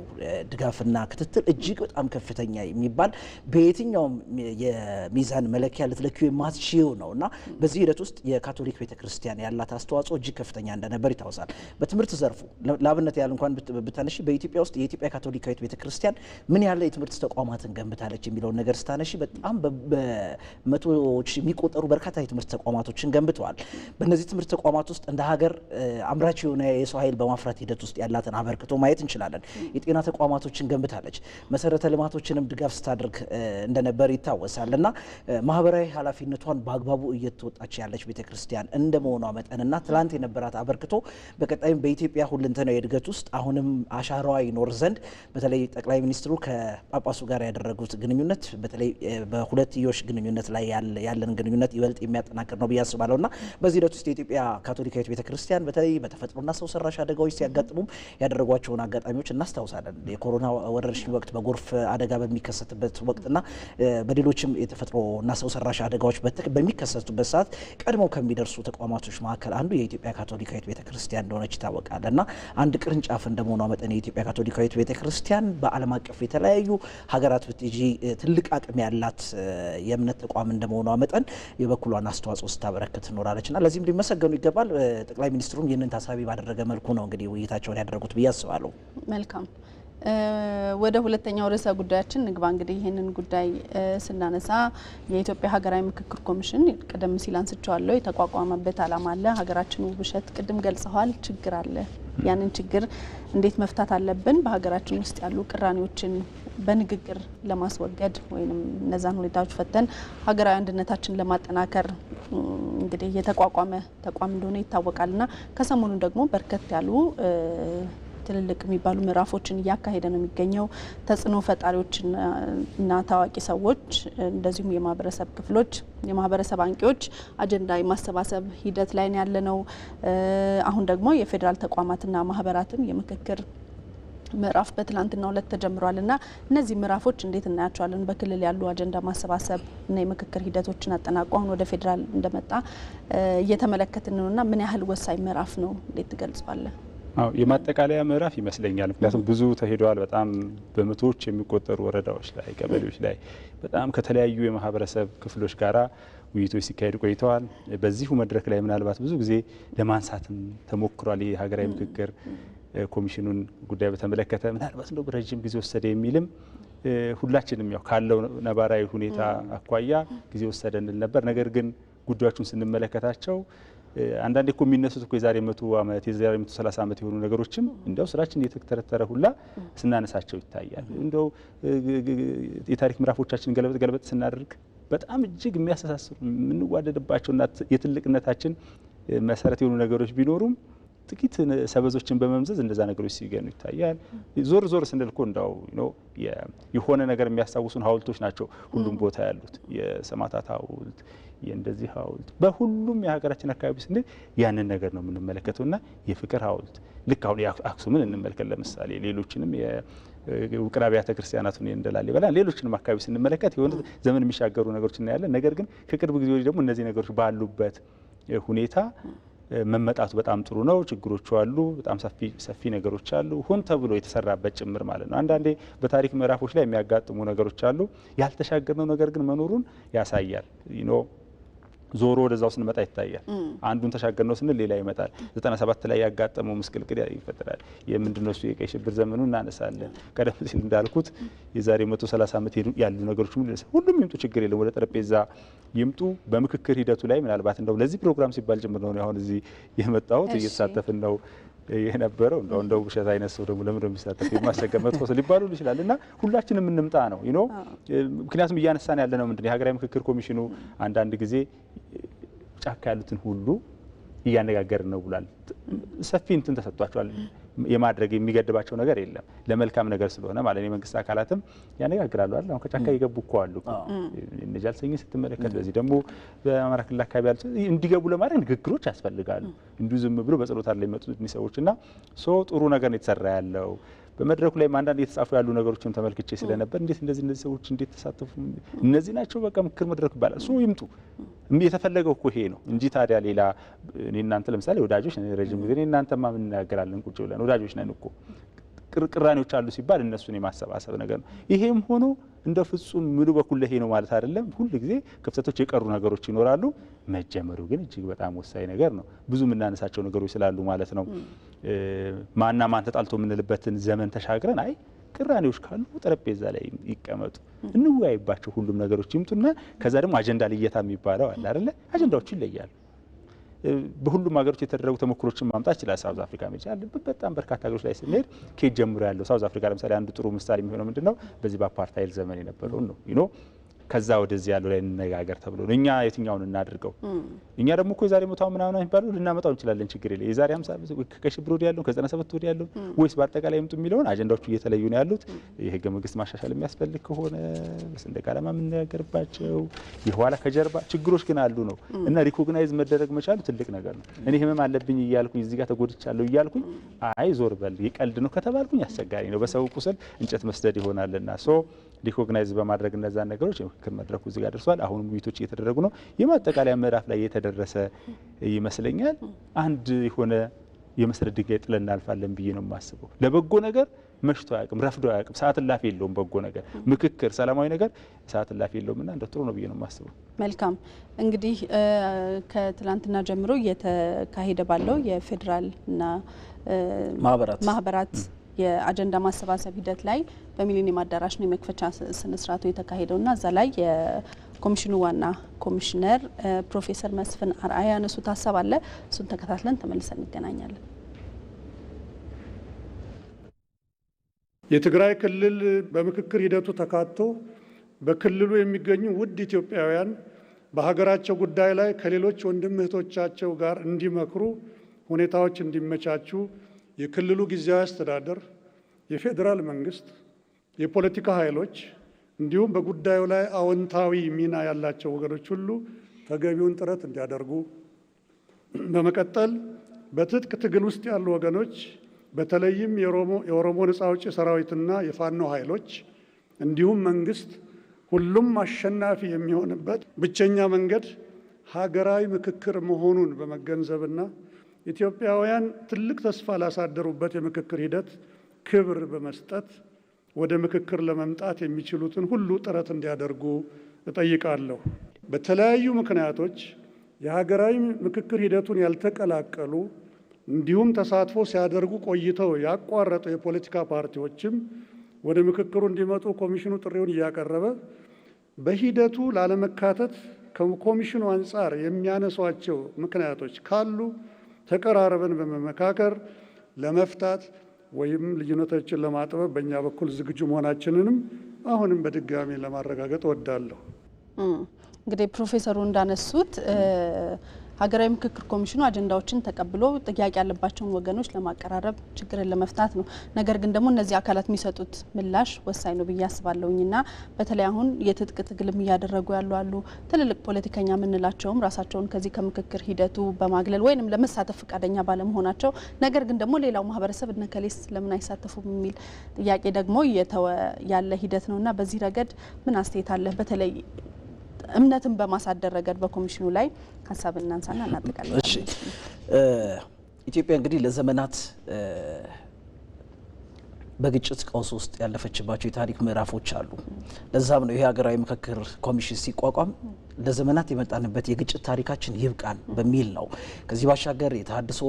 ድጋፍና ክትትል እጅግ በጣም ከፍተኛ የሚባል በየትኛውም የሚዛን መለኪያ ልትለኪው የማትችው ነው እና በዚህ ሂደት ውስጥ የካቶሊክ ቤተክርስቲያን ያላት አስተዋጽኦ እጅግ ከፍተኛ እንደነበር ይታወሳል። በትምህርት ዘርፉ ለአብነት ያህል እንኳን ብታነሺ በኢትዮጵያ ውስጥ የኢትዮጵያ ካቶሊካዊት ቤተክርስቲያን ምን ያለ የትምህርት ተቋማትን ገንብታለች የሚለውን ነገር ስታነሺ በጣም በመቶዎች የሚቆጠሩ በርካታ የትምህርት ተቋማቶችን ገንብተዋል። በእነዚህ ትምህርት ተቋማት ውስጥ እንደ ሀገር አምራች የሆነ የሰው ኃይል በማፍራት ሂደት ውስጥ ያላትን አበርክቶ ማየት እንችላለን። የጤና ተቋማቶችን ገንብታለች። መሰረተ ልማቶችንም ድጋፍ ስታደርግ እንደነበር ይታወሳል እና ማህበራዊ ኃላፊነቷን በአግባቡ እየተወጣች ያለች ቤተክርስቲያን እንደመሆኗ መጠንና ትላንት የነበራት አበርክቶ በቀጣይም በኢትዮጵያ ሁለንተናዊ እድገት ውስጥ አሁንም አሻራዋ ይኖር ዘንድ በተለይ ጠቅላይ ሚኒስትሩ ከጳጳሱ ጋር ያደረጉት ግንኙነት በተለይ በሁለትዮሽ ግንኙነት ላይ ያለን ግንኙነት ይበልጥ የሚያጠናክር ነው ብዬ አስባለሁ እና በዚህ ሂደት ውስጥ የኢትዮጵያ ካቶሊካዊት ቤተክርስቲያን በተለይ በተፈጥሮና ሰው ሰራሽ አደጋዎች ሲያጋጥሙም ያደረጓቸውን አጋጣሚዎች እናስታውሳለን። የኮሮና ወረርሽኝ ወቅት በጎርፍ አደጋ በሚከሰትበት ወቅትና በሌሎችም የተፈጥሮና ሰው ሰራሽ አደጋዎች በሚከሰቱበት ሰዓት ቀድመው ከሚደርሱ ተቋማቶች መካከል አንዱ የኢትዮጵያ ካቶሊካዊት ቤተክርስቲያን እንደሆነች ይታወቃል እና አንድ ቅርንጫፍ እንደመሆኗ መጠን የኢትዮጵያ ካቶሊካዊት ቤተክርስቲያን በዓለም አቀፍ የተለያዩ ሀገራት ብትጂ ትልቅ አቅም ያላት የእምነት ተቋም እንደመሆኗ መጠን የበኩሏን አስተዋጽኦ ስታበረክት ትኖራለች እና ለዚህም ሊመሰገኑ ይገባል። ጠቅላይ ሚኒስትሩም ይህንን ታሳቢ ባደረገ መልኩ ነው እንግዲህ ውይይታቸውን ያደረጉት ብዬ አስባለሁ። መልካም ወደ ሁለተኛው ርዕሰ ጉዳያችን ንግባ። እንግዲህ ይህንን ጉዳይ ስናነሳ የኢትዮጵያ ሀገራዊ ምክክር ኮሚሽን ቀደም ሲል አንስቼዋለሁ፣ የተቋቋመበት ዓላማ አለ። ሀገራችን ውብሸት ቅድም ገልጸዋል፣ ችግር አለ። ያንን ችግር እንዴት መፍታት አለብን? በሀገራችን ውስጥ ያሉ ቅራኔዎችን በንግግር ለማስወገድ ወይም እነዛን ሁኔታዎች ፈተን ሀገራዊ አንድነታችን ለማጠናከር እንግዲህ የተቋቋመ ተቋም እንደሆነ ይታወቃልና ከሰሞኑ ደግሞ በርከት ያሉ ትልልቅ የሚባሉ ምዕራፎችን እያካሄደ ነው የሚገኘው። ተጽዕኖ ፈጣሪዎችና ታዋቂ ሰዎች እንደዚሁም የማህበረሰብ ክፍሎች፣ የማህበረሰብ አንቂዎች አጀንዳ የማሰባሰብ ሂደት ላይ ነው ያለነው። አሁን ደግሞ የፌዴራል ተቋማትና ማህበራትም የምክክር ምዕራፍ በትላንትናው ዕለት ተጀምሯል እና እነዚህ ምዕራፎች እንዴት እናያቸዋለን? በክልል ያሉ አጀንዳ ማሰባሰብ እና የምክክር ሂደቶችን አጠናቆ አሁን ወደ ፌዴራል እንደመጣ እየተመለከትን ነው እና ምን ያህል ወሳኝ ምዕራፍ ነው? እንዴት ትገልጸዋለህ? አዎ የማጠቃለያ ምዕራፍ ይመስለኛል። ምክንያቱም ብዙ ተሄደዋል። በጣም በመቶዎች የሚቆጠሩ ወረዳዎች ላይ፣ ቀበሌዎች ላይ በጣም ከተለያዩ የማህበረሰብ ክፍሎች ጋራ ውይይቶች ሲካሄዱ ቆይተዋል። በዚሁ መድረክ ላይ ምናልባት ብዙ ጊዜ ለማንሳትም ተሞክሯል። ይህ ሀገራዊ ምክክር ኮሚሽኑን ጉዳይ በተመለከተ ምናልባት እንደው ረጅም ጊዜ ወሰደ የሚልም ሁላችንም ያው ካለው ነባራዊ ሁኔታ አኳያ ጊዜ ወሰደ እንል ነበር። ነገር ግን ጉዳዮቹን ስንመለከታቸው አንዳንዴ እኮ የሚነሱት እኮ የዛሬ 100 ዓመት የዛሬ 130 ዓመት የሆኑ ነገሮችም እንደው ስራችን እየተተረተረ ሁላ ስናነሳቸው ይታያል። እንደው የታሪክ ምዕራፎቻችን ገለበጥ ስናደርግ በጣም እጅግ የሚያስተሳስሩ የምንዋደድባቸውና የትልቅነታችን መሰረት የሆኑ ነገሮች ቢኖሩም ጥቂት ሰበዞችን በመምዘዝ እንደዛ ነገሮች ሲገኙ ይታያል። ዞር ዞር ስንል እኮ እንዳው የሆነ ነገር የሚያስታውሱን ሐውልቶች ናቸው ሁሉም ቦታ ያሉት። የሰማዕታት ሐውልት፣ የእንደዚህ ሐውልት በሁሉም የሀገራችን አካባቢ ስንል ያንን ነገር ነው የምንመለከተውና የፍቅር ሐውልት ልክ አሁን አክሱምን እንመልከት ለምሳሌ፣ ሌሎችንም የውቅር አብያተ ክርስቲያናቱን እንደ ላሊበላ ሌሎችንም አካባቢ ስንመለከት የሆነ ዘመን የሚሻገሩ ነገሮች እናያለን። ነገር ግን ከቅርብ ጊዜ ወዲህ ደግሞ እነዚህ ነገሮች ባሉበት ሁኔታ መመጣቱ በጣም ጥሩ ነው። ችግሮቹ አሉ፣ በጣም ሰፊ ነገሮች አሉ፣ ሆን ተብሎ የተሰራበት ጭምር ማለት ነው። አንዳንዴ በታሪክ ምዕራፎች ላይ የሚያጋጥሙ ነገሮች አሉ፣ ያልተሻገርነው ነገር ግን መኖሩን ያሳያል። ዞሮ ወደዛው ስንመጣ ይታያል። አንዱን ተሻገር ነው ስንል ሌላ ይመጣል። 97 ላይ ያጋጠመው ምስቅልቅል ይፈጠራል። የምንድነው እሱ የቀይ ሽብር ዘመኑ እናነሳለን። ቀደም ሲል እንዳልኩት የዛሬ 130 ዓመት ያሉ ነገሮች ሁሉም ይምጡ፣ ችግር የለም፣ ወደ ጠረጴዛ ይምጡ። በምክክር ሂደቱ ላይ ምናልባት እንደው ለዚህ ፕሮግራም ሲባል ጭምር ነው አሁን እዚህ የመጣሁት፣ እየተሳተፍን ነው የነበረው። እንደው ውሸት አይነት ሰው ደግሞ ለምን እንደሚሳተፍ የማስቸገር መጥፎ ሰው ሊባሉ ይችላል እና ሁላችንም እንምጣ ነው ምክንያቱም እያነሳን ያለ ነው ምንድነው የሀገራዊ ምክክር ኮሚሽኑ አንዳንድ ጊዜ ጫካ ያሉትን ሁሉ እያነጋገርን ነው ብሏል። ሰፊ እንትን ተሰጥቷቸዋል። የማድረግ የሚገድባቸው ነገር የለም። ለመልካም ነገር ስለሆነ ማለት የመንግስት አካላትም ያነጋግራሉ አይደል? አሁን ከጫካ ይገቡ እኮ አሉ እነ ጃልሰኝን ስትመለከት፣ በዚህ ደግሞ በአማራ ክልል አካባቢ ያሉት እንዲገቡ ለማድረግ ንግግሮች ያስፈልጋሉ። እንዲሁ ዝም ብሎ በጸሎት ላይ የመጡት ሰዎችና ጥሩ ነገር ነው የተሰራ ያለው። በመድረኩ ላይ አንዳንድ የተጻፉ ያሉ ነገሮችን ተመልክቼ ስለነበር እንዴት እነዚህ ሰዎች እንዴት ተሳተፉ? እነዚህ ናቸው በቃ ምክክር መድረክ ይባላል። ይምጡ። የተፈለገው እኮ ይሄ ነው እንጂ ታዲያ ሌላ እኔ እናንተ ለምሳሌ ወዳጆች ነን፣ ረጅም ጊዜ እኔ እናንተማ ምን እናገራለን? ቁጭ ብለን ወዳጆች ነን እኮ። ቅራኔዎች አሉ ሲባል እነሱን የማሰባሰብ ነገር ነው። ይሄም ሆኖ እንደ ፍጹም ሙሉ በኩል ይሄ ነው ማለት አይደለም። ሁሉ ጊዜ ክፍተቶች፣ የቀሩ ነገሮች ይኖራሉ። መጀመሩ ግን እጅግ በጣም ወሳኝ ነገር ነው። ብዙ የምናነሳቸው ነገሮች ስላሉ ማለት ነው። ማና ማን ተጣልቶ የምንልበትን ዘመን ተሻግረን ቅራኔዎች ካሉ ጠረጴዛ ላይ ይቀመጡ፣ እንወያይባቸው። ሁሉም ነገሮች ይምጡና ከዛ ደግሞ አጀንዳ ልየታ የሚባለው አለ አይደለ? አጀንዳዎቹ ይለያሉ። በሁሉም ሀገሮች የተደረጉ ተሞክሮችን ማምጣት ይችላል። ሳውዝ አፍሪካ ሜጅ ያለበት በጣም በርካታ ሀገሮች ላይ ስንሄድ ከየት ጀምሮ ያለው ሳውዝ አፍሪካ ለምሳሌ አንዱ ጥሩ ምሳሌ የሚሆነው ምንድነው በዚህ በአፓርታይድ ዘመን የነበረው ነው ከዛ ወደዚህ ያለው ላይ እንነጋገር ተብሎ ነው። እኛ የትኛውን እናድርገው? እኛ ደግሞ እኮ የዛሬ 100 ምናምን የሚባለው ልናመጣው እንችላለን፣ ችግር የለም። የዛሬ 50 ከሽብር ወዲህ ያለው ከ97 ወዲህ ያለው ወይስ በአጠቃላይ ይምጡ የሚለውን አጀንዳዎቹ እየተለዩ ነው ያሉት። የህገ መንግስት ማሻሻል የሚያስፈልግ ከሆነ በሰንደቅ ዓላማ የምንነጋገርባቸው የኋላ ከጀርባ ችግሮች ግን አሉ ነው እና ሪኮግናይዝ መደረግ መቻሉ ትልቅ ነገር ነው። እኔ ህመም አለብኝ እያልኩኝ እዚህ ጋር ተጎድቻለሁ እያልኩኝ አይ ዞር በል የቀልድ ነው ከተባልኩኝ አስቸጋሪ ነው። በሰው ቁስል እንጨት መስደድ ይሆናልና ሪኮግናይዝ በማድረግ እነዛን ነገሮች የምክክር መድረኩ እዚህ ጋር ደርሷል። አሁንም ውይይቶች እየተደረጉ ነው። የማጠቃለያ ምዕራፍ ላይ የተደረሰ ይመስለኛል። አንድ የሆነ የመሰረት ድንጋይ ጥለን እናልፋለን ብዬ ነው የማስበው። ለበጎ ነገር መሽቶ አያውቅም፣ ረፍዶ አያውቅም። ሰዓት እላፊ የለውም። በጎ ነገር፣ ምክክር፣ ሰላማዊ ነገር ሰዓት እላፊ የለውምና እንደ ጥሩ ነው ብዬ ነው የማስበው። መልካም እንግዲህ ከትላንትና ጀምሮ እየተካሄደ ባለው የፌዴራልና ማህበራት የአጀንዳ ማሰባሰብ ሂደት ላይ በሚሊኒየም አዳራሽ ነው የመክፈቻ ስነስርዓቱ የተካሄደውና እዛ ላይ የኮሚሽኑ ዋና ኮሚሽነር ፕሮፌሰር መስፍን አርአያ ያነሱት ሀሳብ አለ። እሱን ተከታትለን ተመልሰን እንገናኛለን። የትግራይ ክልል በምክክር ሂደቱ ተካቶ በክልሉ የሚገኙ ውድ ኢትዮጵያውያን በሀገራቸው ጉዳይ ላይ ከሌሎች ወንድም እህቶቻቸው ጋር እንዲመክሩ ሁኔታዎች እንዲመቻቹ የክልሉ ጊዜያዊ አስተዳደር፣ የፌዴራል መንግስት፣ የፖለቲካ ኃይሎች እንዲሁም በጉዳዩ ላይ አዎንታዊ ሚና ያላቸው ወገኖች ሁሉ ተገቢውን ጥረት እንዲያደርጉ፣ በመቀጠል በትጥቅ ትግል ውስጥ ያሉ ወገኖች በተለይም የኦሮሞ ነጻ አውጪ ሰራዊትና የፋኖ ኃይሎች እንዲሁም መንግስት ሁሉም አሸናፊ የሚሆንበት ብቸኛ መንገድ ሀገራዊ ምክክር መሆኑን በመገንዘብና ኢትዮጵያውያን ትልቅ ተስፋ ላሳደሩበት የምክክር ሂደት ክብር በመስጠት ወደ ምክክር ለመምጣት የሚችሉትን ሁሉ ጥረት እንዲያደርጉ እጠይቃለሁ። በተለያዩ ምክንያቶች የሀገራዊ ምክክር ሂደቱን ያልተቀላቀሉ እንዲሁም ተሳትፎ ሲያደርጉ ቆይተው ያቋረጡ የፖለቲካ ፓርቲዎችም ወደ ምክክሩ እንዲመጡ ኮሚሽኑ ጥሪውን እያቀረበ በሂደቱ ላለመካተት ከኮሚሽኑ አንጻር የሚያነሷቸው ምክንያቶች ካሉ ተቀራርበን በመመካከር ለመፍታት ወይም ልዩነቶችን ለማጥበብ በእኛ በኩል ዝግጁ መሆናችንንም አሁንም በድጋሚ ለማረጋገጥ እወዳለሁ። እንግዲህ ፕሮፌሰሩ እንዳነሱት ሀገራዊ ምክክር ኮሚሽኑ አጀንዳዎችን ተቀብሎ ጥያቄ ያለባቸውን ወገኖች ለማቀራረብ ችግርን ለመፍታት ነው። ነገር ግን ደግሞ እነዚህ አካላት የሚሰጡት ምላሽ ወሳኝ ነው ብዬ አስባለሁኝና በተለይ አሁን የትጥቅ ትግልም እያደረጉ ያሉ ትልልቅ ፖለቲከኛ የምንላቸውም ራሳቸውን ከዚህ ከምክክር ሂደቱ በማግለል ወይንም ለመሳተፍ ፈቃደኛ ባለመሆናቸው ነገር ግን ደግሞ ሌላው ማህበረሰብ እነከሌስ ለምን አይሳተፉም የሚል ጥያቄ ደግሞ እየተወ ያለ ሂደት ነውና በዚህ ረገድ ምን አስተያየት አለ? በተለይ እምነትን በማሳደር ረገድ በኮሚሽኑ ላይ ሀሳብ እናንሳና እናጠቃለን። እሺ ኢትዮጵያ እንግዲህ ለዘመናት በግጭት ቀውስ ውስጥ ያለፈችባቸው የታሪክ ምዕራፎች አሉ። ለዛም ነው ይሄ ሀገራዊ ምክክር ኮሚሽን ሲቋቋም ለዘመናት የመጣንበት የግጭት ታሪካችን ይብቃን በሚል ነው። ከዚህ ባሻገር የተሃድሶ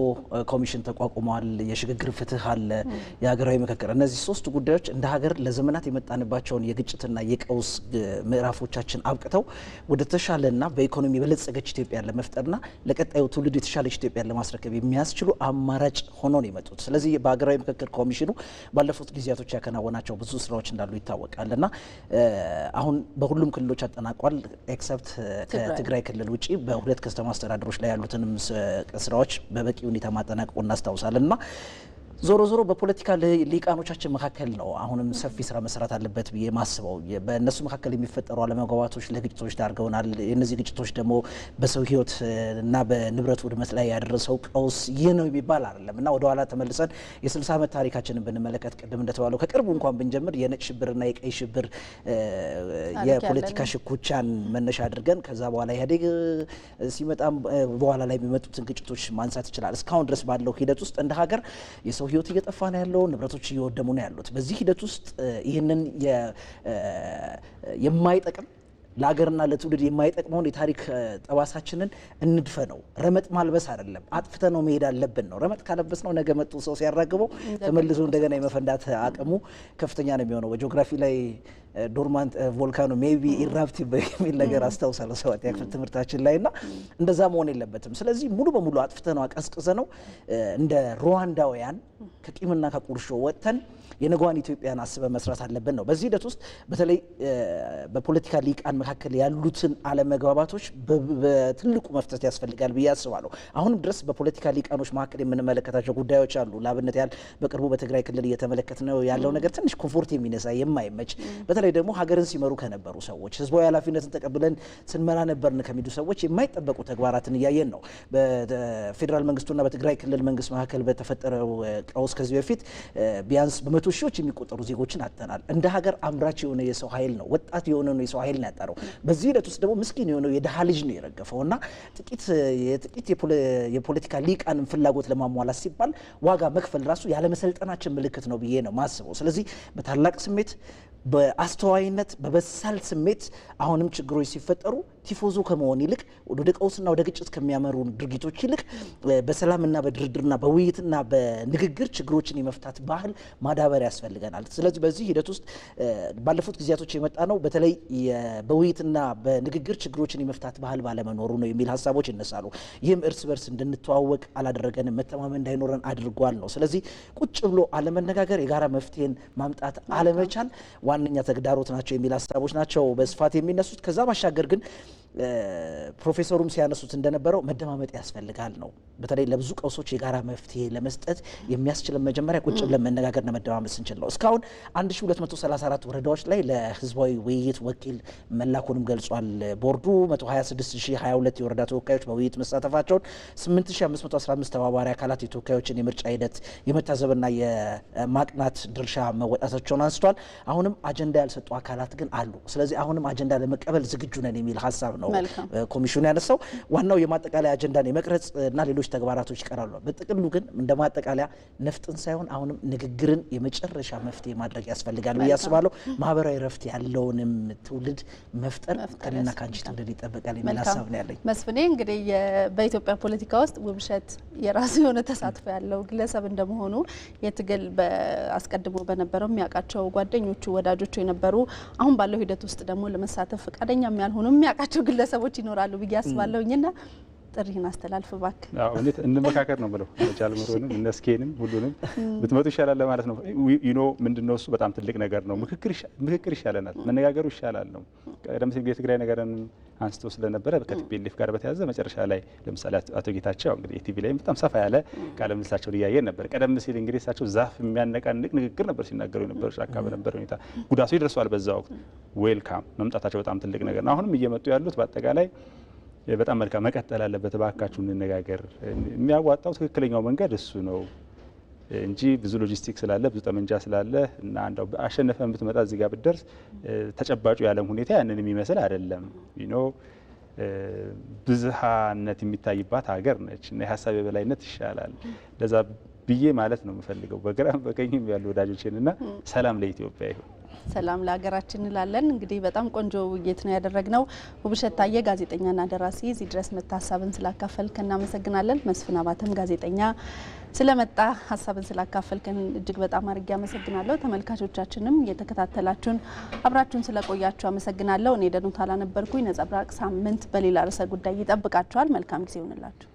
ኮሚሽን ተቋቁሟል። የሽግግር ፍትህ አለ፣ የሀገራዊ ምክክር። እነዚህ ሶስት ጉዳዮች እንደ ሀገር ለዘመናት የመጣንባቸውን የግጭትና የቀውስ ምዕራፎቻችን አብቅተው ወደ ተሻለና በኢኮኖሚ የበለጸገች ኢትዮጵያን ለመፍጠርና ለቀጣዩ ትውልድ የተሻለች ኢትዮጵያን ለማስረከብ የሚያስችሉ አማራጭ ሆኖ ነው የመጡት። ስለዚህ በሀገራዊ ምክክር ኮሚሽኑ ባለፉት ጊዜያቶች ያከናወናቸው ብዙ ስራዎች እንዳሉ ይታወቃልና አሁን በሁሉም ክልሎች አጠናቋል ኤክሰፕት ከትግራይ ክልል ውጪ በሁለት ከተማ አስተዳደሮች ላይ ያሉትንም ስራዎች በበቂ ሁኔታ ማጠናቀቁ እናስታውሳለን እና ዞሮ ዞሮ በፖለቲካ ሊቃኖቻችን መካከል ነው አሁንም ሰፊ ስራ መስራት አለበት ብዬ ማስበው። በእነሱ መካከል የሚፈጠሩ አለመግባባቶች ለግጭቶች ዳርገውናል። እነዚህ ግጭቶች ደግሞ በሰው ሕይወት እና በንብረት ውድመት ላይ ያደረሰው ቀውስ ይህ ነው የሚባል አይደለም እና ወደኋላ ተመልሰን የ60 ዓመት ታሪካችንን ብንመለከት ቅድም እንደተባለው ከቅርቡ እንኳን ብንጀምር የነጭ ሽብርና የቀይ ሽብር የፖለቲካ ሽኩቻን መነሻ አድርገን ከዛ በኋላ ኢህአዴግ ሲመጣም በኋላ ላይ የሚመጡትን ግጭቶች ማንሳት ይችላል። እስካሁን ድረስ ባለው ሂደት ውስጥ እንደ ሀገር የሰው ህይወት እየጠፋ ነው ያለው፣ ንብረቶች እየወደሙ ነው ያሉት። በዚህ ሂደት ውስጥ ይህንን የማይጠቅም ለሀገርና ለትውልድ የማይጠቅመውን የታሪክ ጠባሳችንን እንድፈነው። ረመጥ ማልበስ አይደለም፣ አጥፍተነው መሄድ አለብን ነው። ረመጥ ካለበስ ነው ነገ መጡ ሰው ሲያራግበው ተመልሶ እንደገና የመፈንዳት አቅሙ ከፍተኛ ነው የሚሆነው። በጂኦግራፊ ላይ ዶርማንት ቮልካኖ ሜቢ ኢራፕቲቭ የሚል ነገር አስታውሳለሁ ሰባተኛ ክፍል ትምህርታችን ላይ እና እንደዛ መሆን የለበትም። ስለዚህ ሙሉ በሙሉ አጥፍተነው አቀዝቅዘነው እንደ ሩዋንዳውያን ከቂምና ከቁርሾ ወጥተን የነገዋን ኢትዮጵያን አስበን መስራት አለብን ነው። በዚህ ሂደት ውስጥ በተለይ በፖለቲካ ሊቃን መካከል ያሉትን አለመግባባቶች በትልቁ መፍታት ያስፈልጋል ብዬ አስባለሁ። አሁንም ድረስ በፖለቲካ ሊቃኖች መካከል የምንመለከታቸው ጉዳዮች አሉ። ለአብነት ያህል በቅርቡ በትግራይ ክልል እየተመለከትነው ያለው ነገር ትንሽ ኮምፎርት የሚነሳ የማይመች በተለይ ደግሞ ሀገርን ሲመሩ ከነበሩ ሰዎች ህዝባዊ ኃላፊነትን ተቀብለን ስንመራ ነበርን ከሚሉ ሰዎች የማይጠበቁ ተግባራትን እያየን ነው። በፌዴራል መንግስቱና በትግራይ ክልል መንግስት መካከል በተፈጠረው ቀውስ ከዚህ በፊት ቢያንስ በመቶ ሺዎች የሚቆጠሩ ዜጎችን አጥተናል። እንደ ሀገር አምራች የሆነ የሰው ኃይል ነው፣ ወጣት የሆነ ነው የሰው ኃይል ነው ያጣረው። በዚህ ሂደት ውስጥ ደግሞ ምስኪን የሆነው የድሃ ልጅ ነው የረገፈው እና ጥቂት የፖለቲካ ሊቃንን ፍላጎት ለማሟላት ሲባል ዋጋ መክፈል ራሱ ያለመሰልጠናችን ምልክት ነው ብዬ ነው ማስበው። ስለዚህ በታላቅ ስሜት በአስተዋይነት በበሳል ስሜት አሁንም ችግሮች ሲፈጠሩ ቲፎዞ ከመሆን ይልቅ ወደ ቀውስና ወደ ግጭት ከሚያመሩ ድርጊቶች ይልቅ በሰላምና በድርድርና በውይይትና በንግግር ችግሮችን የመፍታት ባህል ማዳበር ያስፈልገናል። ስለዚህ በዚህ ሂደት ውስጥ ባለፉት ጊዜያቶች የመጣ ነው በተለይ በውይይትና በንግግር ችግሮችን የመፍታት ባህል ባለመኖሩ ነው የሚል ሀሳቦች ይነሳሉ። ይህም እርስ በርስ እንድንተዋወቅ አላደረገንም፣ መተማመን እንዳይኖረን አድርጓል ነው። ስለዚህ ቁጭ ብሎ አለመነጋገር፣ የጋራ መፍትሄን ማምጣት አለመቻል ዋነኛ ተግዳሮት ናቸው የሚል ሀሳቦች ናቸው በስፋት የሚነሱት። ከዛ ባሻገር ግን ፕሮፌሰሩም ሲያነሱት እንደነበረው መደማመጥ ያስፈልጋል ነው። በተለይ ለብዙ ቀውሶች የጋራ መፍትሄ ለመስጠት የሚያስችልን መጀመሪያ ቁጭ ብለን መነጋገርና መደማመጥ ስንችል ነው። እስካሁን 1234 ወረዳዎች ላይ ለህዝባዊ ውይይት ወኪል መላኩንም ገልጿል ቦርዱ። 126022 የወረዳ ተወካዮች በውይይት መሳተፋቸውን፣ 8515 ተባባሪ አካላት የተወካዮችን የምርጫ ሂደት የመታዘብና የማቅናት ድርሻ መወጣታቸውን አንስቷል። አሁንም አጀንዳ ያልሰጡ አካላት ግን አሉ። ስለዚህ አሁንም አጀንዳ ለመቀበል ዝግጁ ነን የሚል ሀሳብ ነው ኮሚሽኑ ያነሳው። ዋናው የማጠቃለያ አጀንዳን የመቅረጽ እና ሌሎች ተግባራቶች ይቀራሉ። በጥቅሉ ግን እንደ ማጠቃለያ ነፍጥን ሳይሆን አሁንም ንግግርን የመጨረሻ መፍትሄ ማድረግ ያስፈልጋል ብዬ አስባለሁ። ማህበራዊ ረፍት ያለውንም ትውልድ መፍጠር ከእኔና ከአንቺ ትውልድ ይጠበቃል የሚል ሀሳብ ነው ያለኝ። መስፍኔ እንግዲህ በኢትዮጵያ ፖለቲካ ውስጥ ውብሸት የራሱ የሆነ ተሳትፎ ያለው ግለሰብ እንደመሆኑ የትግል አስቀድሞ በነበረው የሚያውቃቸው ጓደኞቹ ወዳጆቹ የነበሩ አሁን ባለው ሂደት ውስጥ ደግሞ ለመሳተፍ ፈቃደኛ የሚያልሆኑ የሚያውቃቸው ግለሰቦች ይኖራሉ ብዬ አስባለሁኝና ጥሪህን አስተላልፍ እባክህ። እውነት እንመካከር ነው ብለው ጃልምሮንም እነስኬንም ሁሉንም ብትመጡ ይሻላል ለማለት ነው። ዩኖ ምንድነው እሱ በጣም ትልቅ ነገር ነው። ምክክር ይሻለናል፣ መነጋገሩ ይሻላል ነው። ቀደም ሲል የትግራይ ነገርን አንስቶ ስለነበረ ከቲፒኤልኤፍ ጋር በተያያዘ መጨረሻ ላይ ለምሳሌ አቶ ጌታቸው እንግዲህ ቲቪ ላይ በጣም ሰፋ ያለ ቃለ ምልልሳቸውን እያየን ነበር። ቀደም ሲል እንግዲህ እሳቸው ዛፍ የሚያነቃንቅ ንግግር ነበር ሲናገሩ የነበሩ ጫካ በነበረ ሁኔታ ጉዳቱ ይደርሰዋል። በዛ ወቅት ዌልካም መምጣታቸው በጣም ትልቅ ነገር ነው። አሁንም እየመጡ ያሉት በአጠቃላይ በጣም መልካም መቀጠል አለበት። እባካችሁ እንነጋገር። የሚያዋጣው ትክክለኛው መንገድ እሱ ነው እንጂ ብዙ ሎጂስቲክ ስላለ ብዙ ጠመንጃ ስላለ እና አንዳው አሸነፈን ብትመጣ እዚህ ጋር ብትደርስ ተጨባጩ የዓለም ሁኔታ ያንን የሚመስል አይደለም። ብዝሃነት የሚታይባት ሀገር ነች እና የሀሳብ የበላይነት ይሻላል። ለዛ ብዬ ማለት ነው የምፈልገው በግራም በቀኝም ያሉ ወዳጆችንና ሰላም ለኢትዮጵያ ይሁን። ሰላም ለሀገራችን እንላለን። እንግዲህ በጣም ቆንጆ ውይይት ነው ያደረግነው። ውብሸት ታየ ጋዜጠኛና ደራሲ እዚህ ድረስ መታሰብን ስላካፈልከን እናመሰግናለን። መስፍን አባተም ጋዜጠኛ ስለመጣ ሀሳብን ስላካፈልከን እጅግ በጣም አድርጌ አመሰግናለሁ። ተመልካቾቻችንም እየተከታተላችሁን አብራችሁን ስለቆያችሁ አመሰግናለሁ። እኔ ደኑት አላነበርኩኝ። ነጸብራቅ ሳምንት በሌላ ርዕሰ ጉዳይ ይጠብቃችኋል። መልካም ጊዜ ይሁንላችሁ።